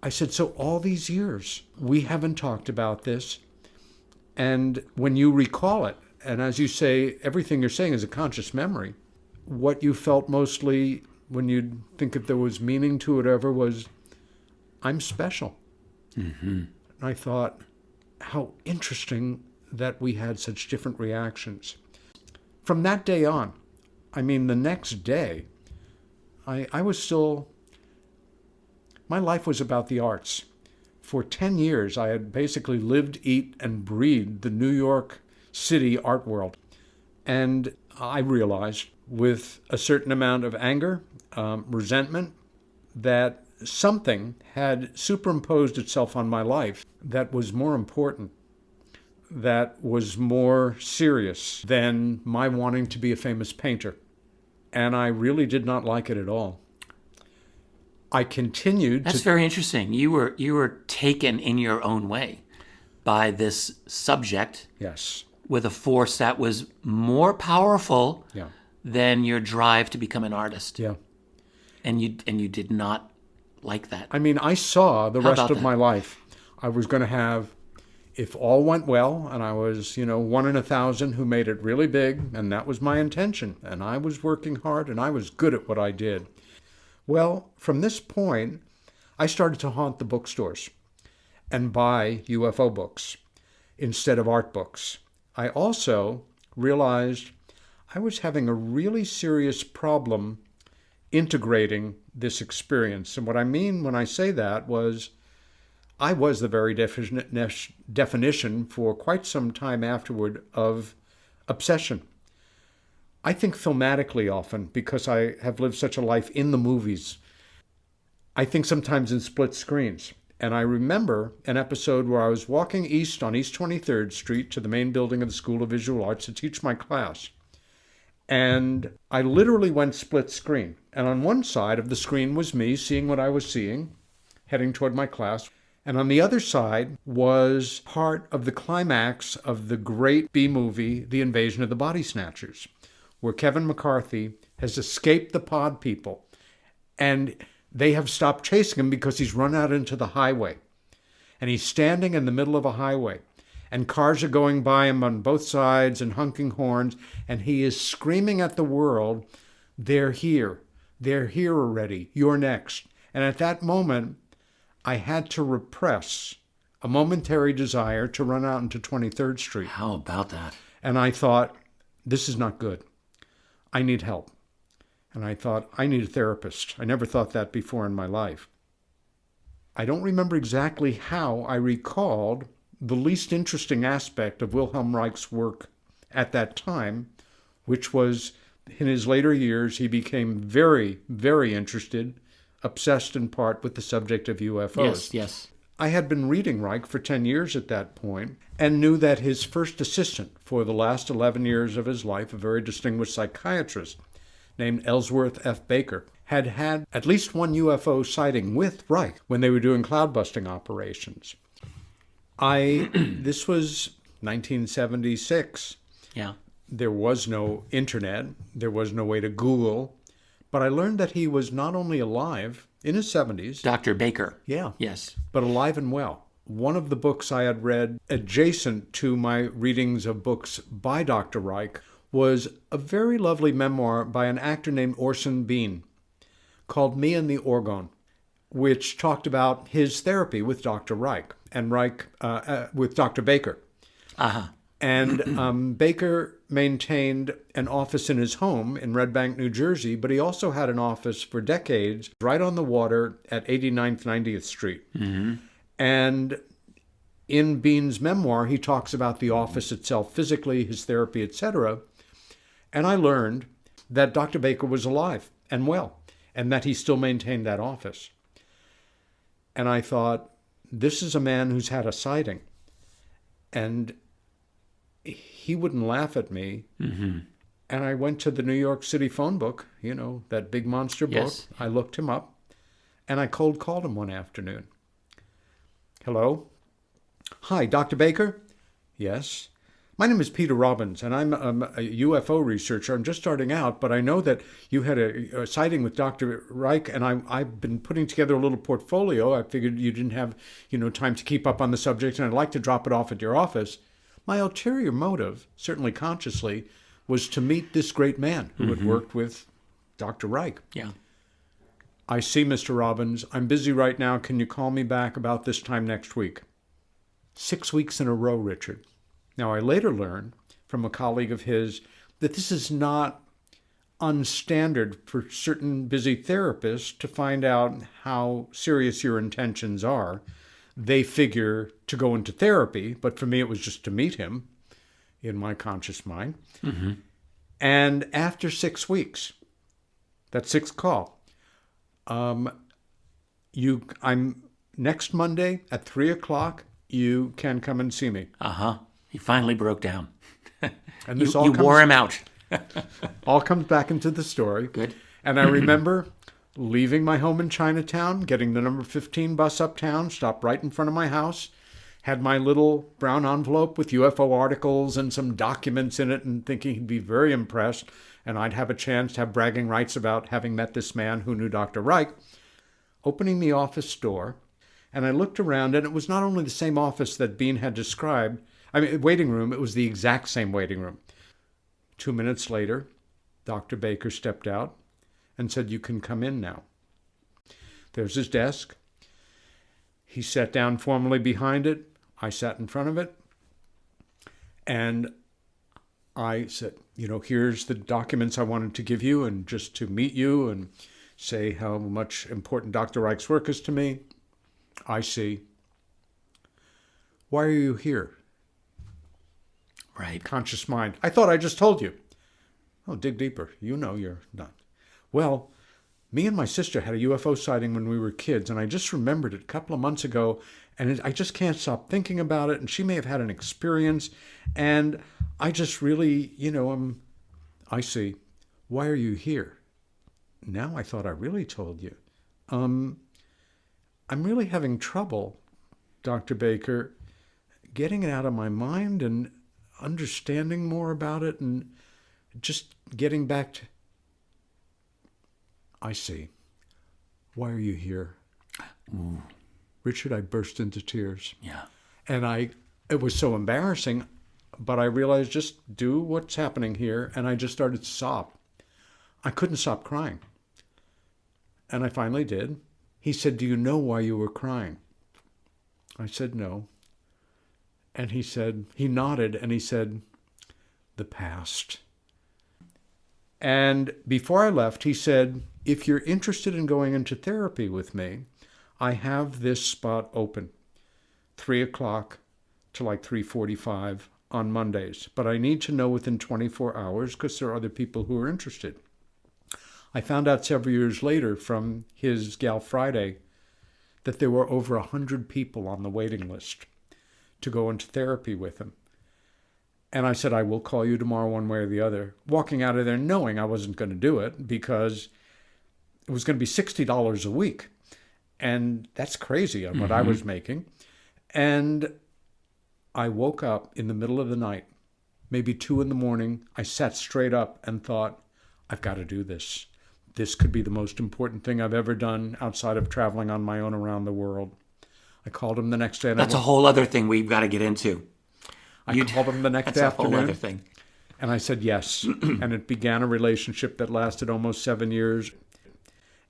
I said, so all these years, we haven't talked about this. And when you recall it, and as you say, everything you're saying is a conscious memory, what you felt mostly when you'd think if there was meaning to it ever was, I'm special. Mm-hmm. And I thought, how interesting that we had such different reactions. From that day on, I mean, the next day, I was still, my life was about the arts. For 10 years, I had basically lived, eat, and breathed the New York City art world. And I realized with a certain amount of anger, resentment, that something had superimposed itself on my life that was more important, that was more serious than my wanting to be a famous painter. And I really did not like it at all. I continued That's very interesting. You were taken in your own way by this subject. Yes. With a force that was more powerful Yeah. than your drive to become an artist. Yeah. And you did not like that. I mean, I saw the How rest about of that? my life. I was going to have, if all went well, and I was, 1 in 1,000 who made it really big, and that was my intention. And I was working hard, and I was good at what I did. Well, from this point, I started to haunt the bookstores and buy UFO books instead of art books. I also realized I was having a really serious problem integrating this experience. And what I mean when I say that was I was the very definition for quite some time afterward of obsession. I think filmatically often because I have lived such a life in the movies. I think sometimes in split screens. And I remember an episode where I was walking east on East 23rd Street to the main building of the School of Visual Arts to teach my class. And I literally went split screen. And on one side of the screen was me seeing what I was seeing, heading toward my class. And on the other side was part of the climax of the great B-movie, The Invasion of the Body Snatchers, where Kevin McCarthy has escaped the pod people. And they have stopped chasing him because he's run out into the highway. And he's standing in the middle of a highway. And cars are going by him on both sides and honking horns. And he is screaming at the world, they're here. They're here already. You're next. And at that moment, I had to repress a momentary desire to run out into 23rd Street. How about that? And I thought, this is not good. I need help. And I thought, I need a therapist. I never thought that before in my life. I don't remember exactly how I recalled the least interesting aspect of Wilhelm Reich's work at that time, which was in his later years, he became very, very interested, obsessed in part with the subject of UFOs. Yes, yes. I had been reading Reich for 10 years at that point and knew that his first assistant for the last 11 years of his life, a very distinguished psychiatrist named Ellsworth F. Baker, had had at least one UFO sighting with Reich when they were doing cloud-busting operations. This was 1976. Yeah. There was no internet. There was no way to Google. But I learned that he was not only alive in his 70s. Dr. Baker. Yeah. Yes. But alive and well. One of the books I had read adjacent to my readings of books by Dr. Reich was a very lovely memoir by an actor named Orson Bean called Me and the Orgone, which talked about his therapy with Dr. Reich and Reich with Dr. Baker. Uh-huh. And Baker maintained an office in his home in Red Bank, New Jersey, but he also had an office for decades right on the water at 89th, 90th Street. Mm-hmm. And in Bean's memoir, he talks about the office itself physically, his therapy, etc. And I learned that Dr. Baker was alive and well, and that he still maintained that office. And I thought, this is a man who's had a sighting. And he wouldn't laugh at me. Mm-hmm. And I went to the New York City phone book, you know, that big monster book. Yes. I looked him up, and I cold called him one afternoon. Hello? Hi, Dr. Baker? Yes. My name is Peter Robbins, and I'm a UFO researcher. I'm just starting out, but I know that you had a sighting with Dr. Reich, and I've been putting together a little portfolio. I figured you didn't have, time to keep up on the subject, and I'd like to drop it off at your office. My ulterior motive, certainly consciously, was to meet this great man who had worked with Dr. Reich. Yeah. I see, Mr. Robbins. I'm busy right now. Can you call me back about this time next week? 6 weeks in a row, Richard. Now, I later learned from a colleague of his that this is not unstandard for certain busy therapists to find out how serious your intentions are. They figure to go into therapy, but for me it was just to meet him in my conscious mind. Mm-hmm. And after 6 weeks, that sixth call, I'm next Monday at 3:00. You can come and see me. Uh-huh. He finally broke down. And this you wore him out. all comes back into the story. Good. And I remember leaving my home in Chinatown, getting the number 15 bus uptown, stopped right in front of my house, had my little brown envelope with UFO articles and some documents in it, and thinking he'd be very impressed, and I'd have a chance to have bragging rights about having met this man who knew Dr. Reich. Opening the office door, and I looked around, and it was not only the same office that Bean had described, waiting room, it was the exact same waiting room. 2 minutes later, Dr. Baker stepped out and said, "You can come in now." There's his desk. He sat down formally behind it. I sat in front of it. And I said, here's the documents I wanted to give you and just to meet you and say how much important Dr. Reich's work is to me. I see. Why are you here? Right. Conscious mind. I thought I just told you. Oh, dig deeper. You're not. Well, me and my sister had a UFO sighting when we were kids, and I just remembered it a couple of months ago, and I just can't stop thinking about it, and she may have had an experience, and I just really, I see. Why are you here? Now I thought I really told you. I'm really having trouble, Dr. Baker, getting it out of my mind and understanding more about it and just getting back to... I see. Why are you here? Ooh. Richard, I burst into tears. Yeah. And it was so embarrassing, but I realized just do what's happening here, and I just started to sob. I couldn't stop crying. And I finally did. He said, "Do you know why you were crying?" I said, no. And he nodded and he said, the past. And before I left, he said, if you're interested in going into therapy with me, I have this spot open, 3 o'clock to like 3:45 on Mondays. But I need to know within 24 hours because there are other people who are interested. I found out several years later from his Gal Friday that there were over 100 people on the waiting list to go into therapy with him. And I said, I will call you tomorrow one way or the other. Walking out of there knowing I wasn't going to do it because it was going to be $60 a week. And that's crazy on what I was making. And I woke up in the middle of the night, maybe 2 a.m. I sat straight up and thought, I've got to do this. This could be the most important thing I've ever done outside of traveling on my own around the world. I called him the next day. That's a whole other thing we've got to get into. I called him the next That's afternoon. a whole other thing. And I said yes. And it began a relationship that lasted almost 7 years.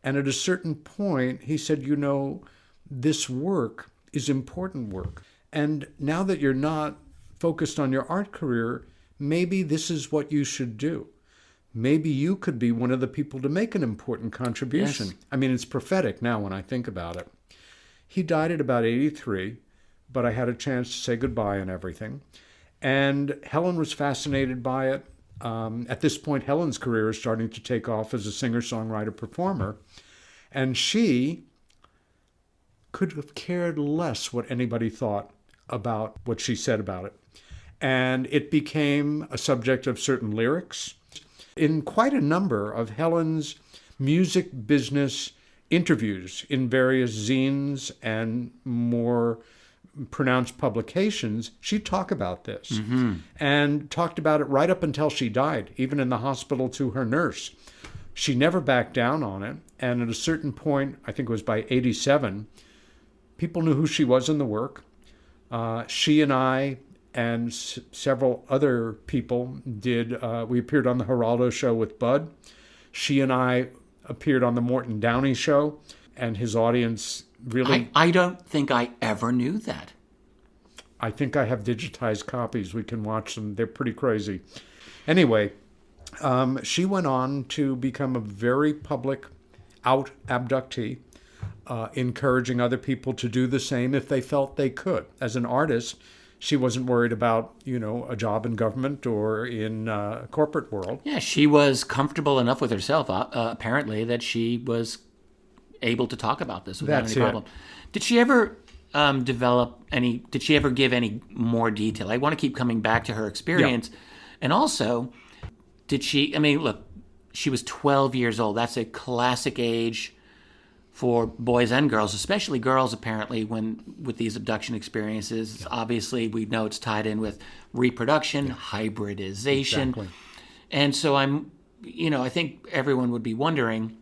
And at a certain point, he said, you know, this work is important work. And now that you're not focused on your art career, maybe this is what you should do. Maybe you could be one of the people to make an important contribution. Yes. I mean, it's prophetic now when I think about it. He died at about 83, but I had a chance to say goodbye and everything. And Helen was fascinated by it. At this point, Helen's career is starting to take off as a singer-songwriter-performer. And she could have cared less what anybody thought about what she said about it. And it became a subject of certain lyrics. In quite a number of Helen's music business interviews in various zines and more pronounced publications, she'd talk about this and talked about it right up until she died, even in the hospital to her nurse. She never backed down on it. And at a certain point, I think it was by 87, people knew who she was in the work. She and I and several other people we appeared on the Geraldo show with Bud. She and I appeared on the Morton Downey show, and his audience really... I don't think I ever knew that. I think I have digitized copies. We can watch them. They're pretty crazy. Anyway, she went on to become a very public out abductee, encouraging other people to do the same if they felt they could. As an artist, she wasn't worried about, a job in government or in corporate world. Yeah, she was comfortable enough with herself, apparently, that she was able to talk about this without any problem. Did she ever did she ever give any more detail? I want to keep coming back to her experience. Yeah. And also, look, she was 12 years old. That's a classic age for boys and girls, especially girls, apparently, with these abduction experiences. Yeah. Obviously, we know it's tied in with reproduction, hybridization. Exactly. And so I think everyone would be wondering,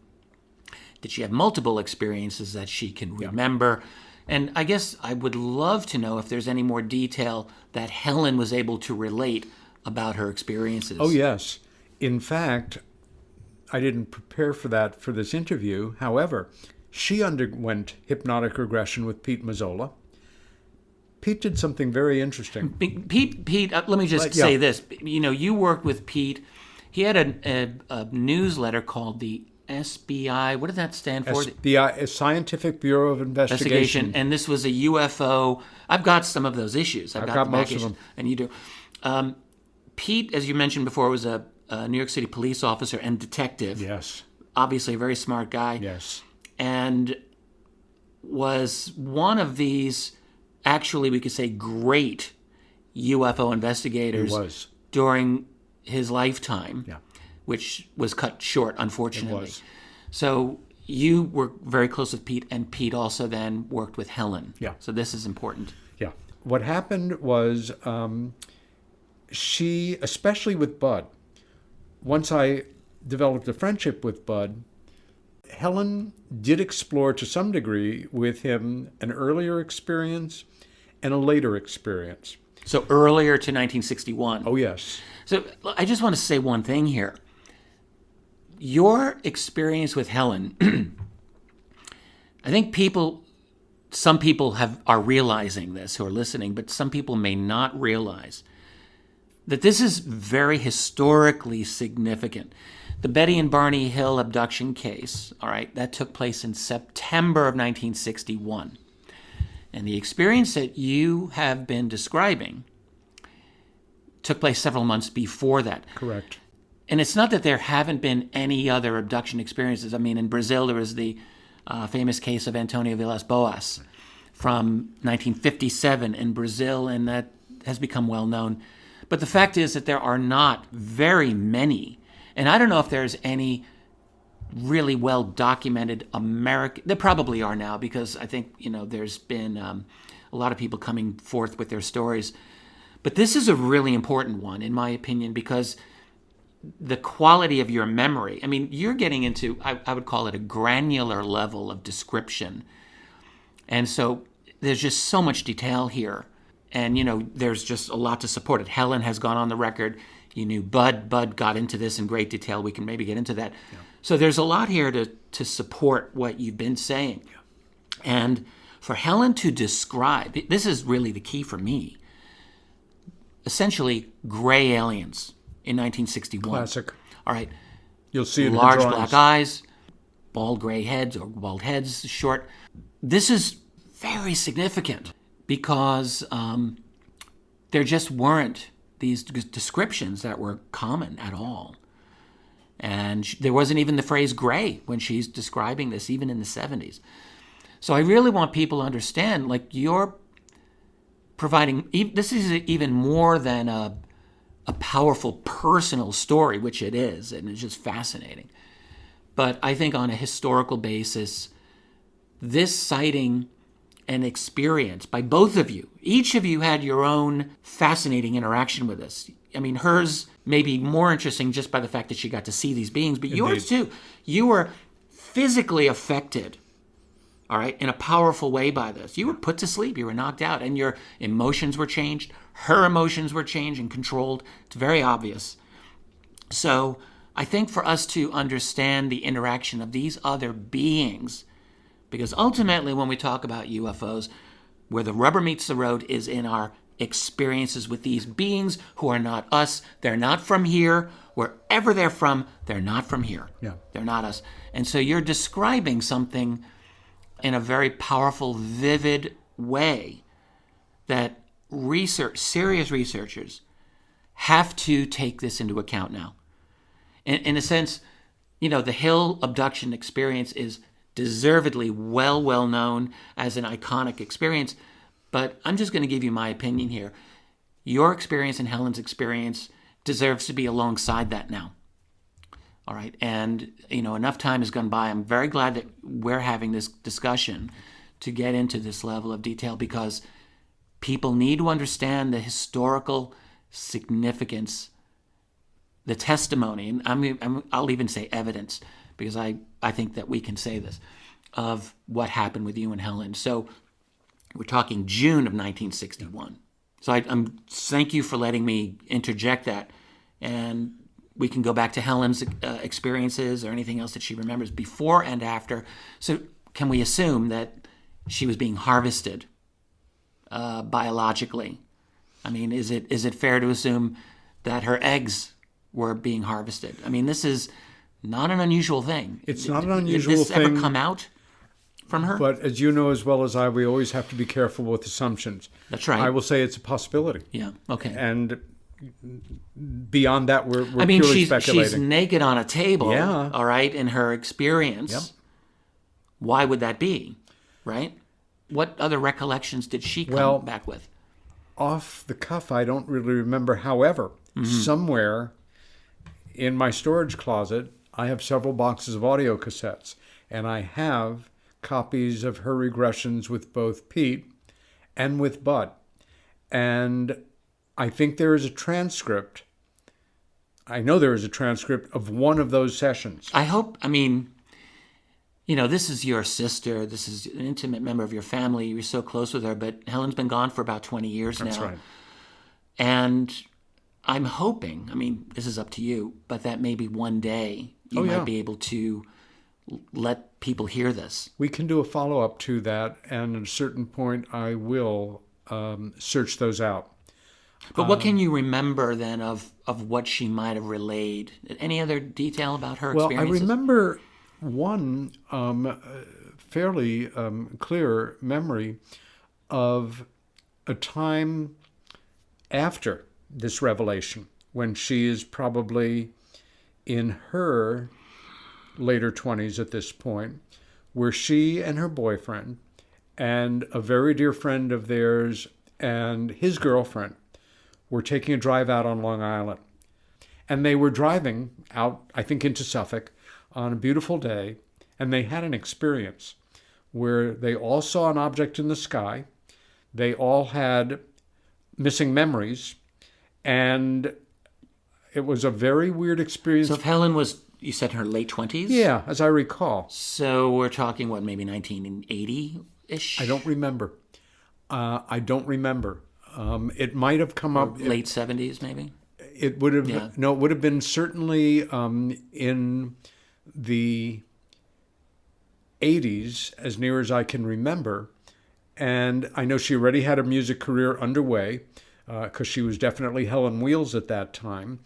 did she have multiple experiences that she can remember? And I guess I would love to know if there's any more detail that Helen was able to relate about her experiences. Oh, yes. In fact, I didn't prepare for that for this interview. However, she underwent hypnotic regression with Pete Mazzola. Pete did something very interesting. Pete, let me just say this. You worked with Pete. He had a newsletter called the SBI. What did that stand for? SBI, Scientific Bureau of Investigation. And this was a UFO. I've got some of those issues. I've got most of them. And you do. Pete, as you mentioned before, was a New York City police officer and detective. Yes. Obviously a very smart guy. Yes. And was one of these, actually we could say, great UFO investigators. He was. During his lifetime. Yeah. Which was cut short, unfortunately. It was. So you were very close with Pete, and Pete also then worked with Helen. Yeah. So this is important. Yeah. What happened was she, especially with Bud, once I developed a friendship with Bud, Helen did explore to some degree with him an earlier experience and a later experience. So earlier to 1961. Oh, yes. So I just want to say one thing here. Your experience with Helen, I think people some people are realizing this who are listening, but some people may not realize that this is very historically significant. The Betty and Barney Hill abduction case, all right, that took place in September of 1961. And the experience that you have been describing took place several months before that. Correct. And it's not that there haven't been any other abduction experiences. I mean, in Brazil, there was the famous case of Antonio Villas-Boas from 1957 in Brazil, and that has become well known. But the fact is that there are not very many. And I don't know if there's any really well documented American. There probably are now, because I think, there's been a lot of people coming forth with their stories. But this is a really important one, in my opinion, because the quality of your memory, I mean, you're getting into, I would call it a granular level of description. And so there's just so much detail here. And, there's just a lot to support it. Helen has gone on the record. You knew Bud. Bud got into this in great detail. We can maybe get into that. Yeah. So there's a lot here to support what you've been saying. Yeah. And for Helen to describe, this is really the key for me, essentially gray aliens in 1961. Classic. All right. You'll see it in large the black eyes, bald gray heads or bald heads, short. This is very significant because there just weren't these descriptions that were common at all. And there wasn't even the phrase gray when she's describing this, even in the 70s. So I really want people to understand, like, you're providing, this is even more than a powerful personal story, which it is, and it's just fascinating. But I think on a historical basis, this sighting and experience by both of you, each of you had your own fascinating interaction with this. I mean, hers may be more interesting just by the fact that she got to see these beings, but yours too. You were physically affected, all right, in a powerful way by this. You were put to sleep. You were knocked out, and your emotions were changed. Her emotions were changed and controlled. It's very obvious. So I think for us to understand the interaction of these other beings, because ultimately when we talk about UFOs, where the rubber meets the road is in our experiences with these beings who are not us. They're not from here. Wherever they're from, they're not from here. Yeah. They're not us. And so you're describing something in a very powerful, vivid way that serious researchers have to take this into account now. In a sense, the Hill abduction experience is deservedly well known as an iconic experience, but I'm just going to give you my opinion here. Your experience and Helen's experience deserves to be alongside that now. All right, and enough time has gone by. I'm very glad that we're having this discussion to get into this level of detail, because people need to understand the historical significance, the testimony, and I'll even say evidence, because I think that we can say this, of what happened with you and Helen. So we're talking June of 1961. So I'm thank you for letting me interject that, and we can go back to Helen's experiences or anything else that she remembers before and after. So can we assume that she was being harvested biologically? I mean, is it fair to assume that her eggs were being harvested? I mean, this is not an unusual thing. It's not an unusual thing. Did this ever come out from her? But as you know as well as I, we always have to be careful with assumptions. That's right. I will say it's a possibility. Yeah, okay. And beyond that, we're purely speculating. She's naked on a table, yeah. All right, in her experience. Yep. Why would that be, right? What other recollections did she come back with? Off the cuff, I don't really remember. However, somewhere in my storage closet, I have several boxes of audio cassettes, and I have copies of her regressions with both Pete and with Bud. And I think there is a transcript. I know there is a transcript of one of those sessions. I hope, this is your sister. This is an intimate member of your family. You're so close with her, but Helen's been gone for about 20 years now. That's right. And I'm hoping, this is up to you, but that maybe one day you might be able to let people hear this. We can do a follow-up to that, and at a certain point I will search those out. But what can you remember then of what she might have relayed? Any other detail about her Well, I experiences? remember one fairly clear memory of a time after this revelation, when she is probably in her later 20s at this point, where she and her boyfriend and a very dear friend of theirs and his girlfriend were taking a drive out on Long Island. And they were driving out, I think, into Suffolk on a beautiful day, and they had an experience where they all saw an object in the sky. They all had missing memories, and it was a very weird experience. So if Helen was, you said, in her late 20s? Yeah, as I recall. So we're talking, what, maybe 1980-ish? I don't remember. It might have come up... Late 70s, maybe? It would have... Yeah. No, it would have been certainly in the 80s, as near as I can remember. And I know she already had a music career underway, because she was definitely Helen Wheels at that time.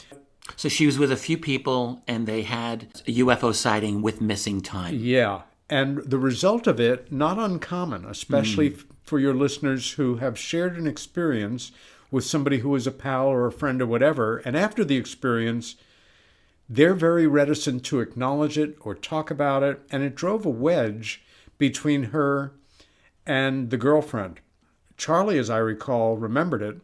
So she was with a few people, and they had a UFO sighting with missing time. Yeah. And the result of it, not uncommon, especially for your listeners who have shared an experience with somebody who is a pal or a friend or whatever. And after the experience, they're very reticent to acknowledge it or talk about it. And it drove a wedge between her and the girlfriend. Charlie, as I recall, remembered it.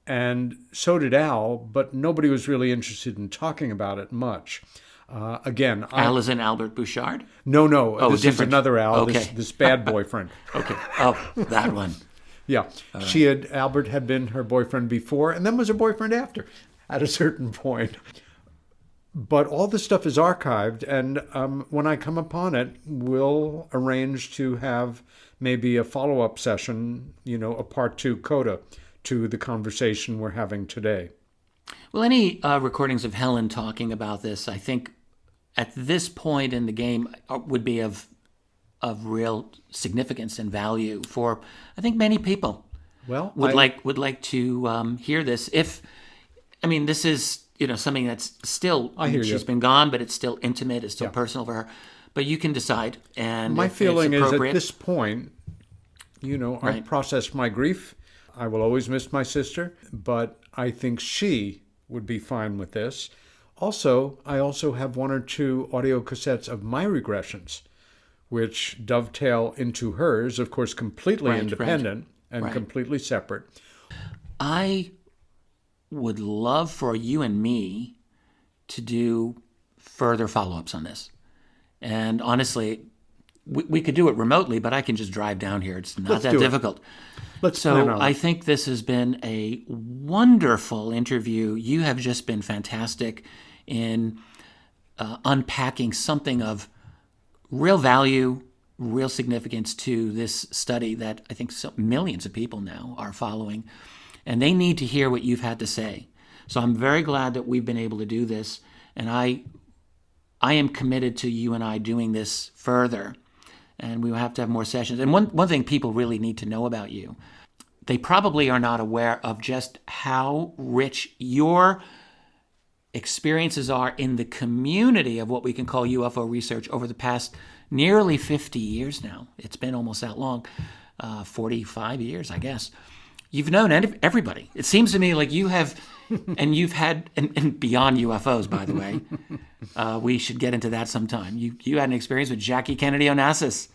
And so did Al, but nobody was really interested in talking about it much. Again, Al is in Albert Bouchard? No. Oh, this different. is another Al, Okay. this bad boyfriend. Okay. Oh, that one. Yeah. Albert had been her boyfriend before and then was her boyfriend after at a certain point. But all this stuff is archived, and when I come upon it, we'll arrange to have maybe a follow-up session, a part 2 coda to the conversation we're having today. Well, any recordings of Helen talking about this, I think, at this point in the game, would be of real significance and value for, I think, many people. Well, would like to hear this. This is something that's still, I hear you. She's been gone, but it's still intimate, it's still personal for her. But you can decide. And my feeling it's is at this point, Right. I've processed my grief. I will always miss my sister, but I think she would be fine with this. Also, I have 1 or 2 audio cassettes of my regressions, which dovetail into hers, of course, completely independent and completely separate. I would love for you and me to do further follow-ups on this. And honestly, we could do it remotely, but I can just drive down here. It's not that difficult. Let's plan on it. I think this has been a wonderful interview. You have just been fantastic in unpacking something of real value, real significance to this study that I think millions of people now are following. And they need to hear what you've had to say. So I'm very glad that we've been able to do this. And I am committed to you and I doing this further. And we will have to have more sessions. And one thing people really need to know about you, they probably are not aware of just how rich your experiences are in the community of what we can call UFO research over the past nearly 50 years now. It's been almost that long, 45 years, I guess. You've known everybody. It seems to me like you have, and you've had, and beyond UFOs, by the way, we should get into that sometime. You had an experience with Jackie Kennedy Onassis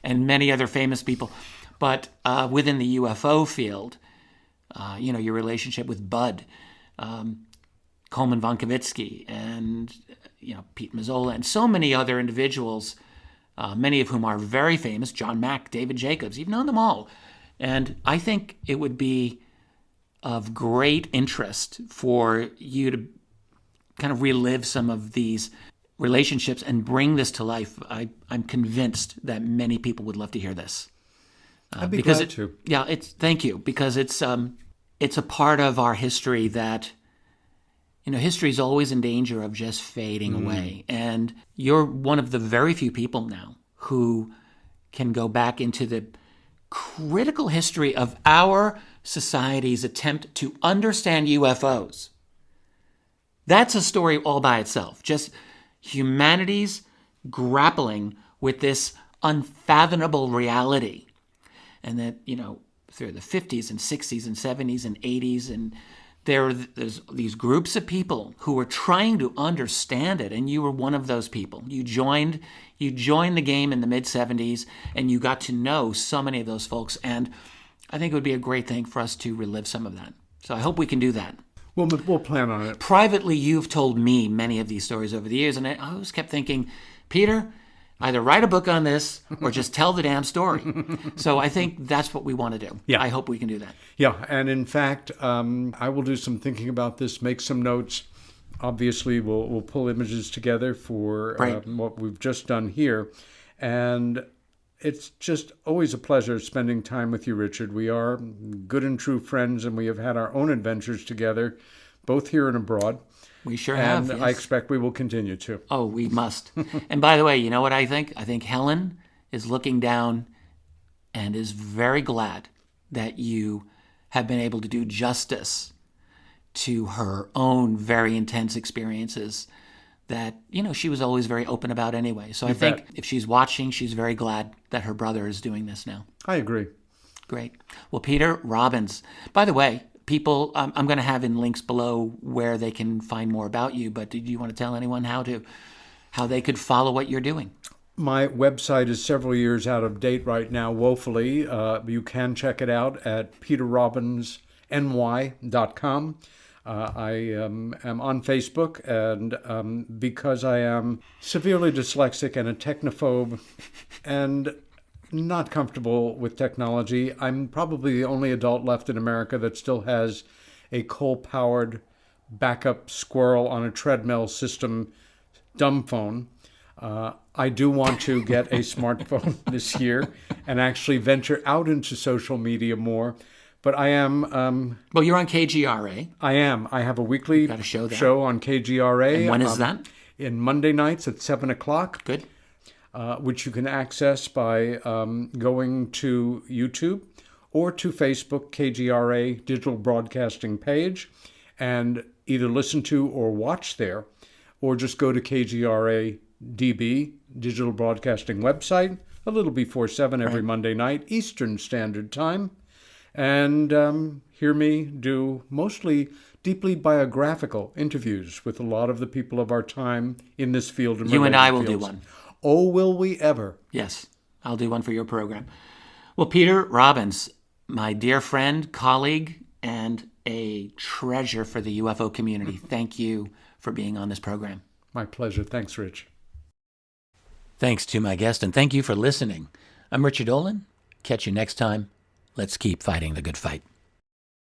and many other famous people. But within the UFO field, your relationship with Bud, Coleman Vonkovitsky, and Pete Mazzola, and so many other individuals, many of whom are very famous, John Mack, David Jacobs, you've known them all. And I think it would be of great interest for you to kind of relive some of these relationships and bring this to life. I'm convinced that many people would love to hear this. I'd be glad to. Yeah, thank you, because it's a part of our history that history is always in danger of just fading away. And you're one of the very few people now who can go back into the critical history of our society's attempt to understand UFOs. That's a story all by itself. Just humanity's grappling with this unfathomable reality. And that, through the 50s and 60s and 70s and 80s, and there's these groups of people who were trying to understand it, and you were one of those people. You joined the game in the mid-70s, and you got to know so many of those folks, and I think it would be a great thing for us to relive some of that. So I hope we can do that. We'll plan on it. Privately, you've told me many of these stories over the years, and I always kept thinking, Peter, either write a book on this or just tell the damn story. So I think that's what we want to do. Yeah. I hope we can do that. Yeah, and in fact, I will do some thinking about this, make some notes. Obviously, we'll pull images together for what we've just done here. And it's just always a pleasure spending time with you, Richard. We are good and true friends, and we have had our own adventures together, both here and abroad. We sure have. And yes. I expect we will continue to. Oh, we must. And by the way, you know what I think? I think Helen is looking down and is very glad that you have been able to do justice to her own very intense experiences that, she was always very open about anyway. So I think if she's watching, she's very glad that her brother is doing this now. I agree. Great. Well, Peter Robbins, by the way, people, I'm going to have in links below where they can find more about you, but did you want to tell anyone how they could follow what you're doing? My website is several years out of date right now, woefully. You can check it out at peterrobbinsny.com. I am on Facebook, and because I am severely dyslexic and a technophobe and not comfortable with technology, I'm probably the only adult left in America that still has a coal-powered backup squirrel on a treadmill system dumb phone. I do want to get a smartphone this year and actually venture out into social media more. But I am... well, you're on KGRA. I am. I have a weekly show on KGRA. And when is that? In Monday nights at 7 o'clock. Good. Which you can access by going to YouTube or to Facebook, KGRA Digital Broadcasting page, and either listen to or watch there, or just go to KGRA DB, Digital Broadcasting website, a little before 7 every Monday night, Eastern Standard Time. And hear me do mostly deeply biographical interviews with a lot of the people of our time in this field. And you and I will do one. Oh, will we ever? Yes, I'll do one for your program. Well, Peter Robbins, my dear friend, colleague, and a treasure for the UFO community, thank you for being on this program. My pleasure. Thanks, Rich. Thanks to my guest, and thank you for listening. I'm Richard Dolan. Catch you next time. Let's keep fighting the good fight.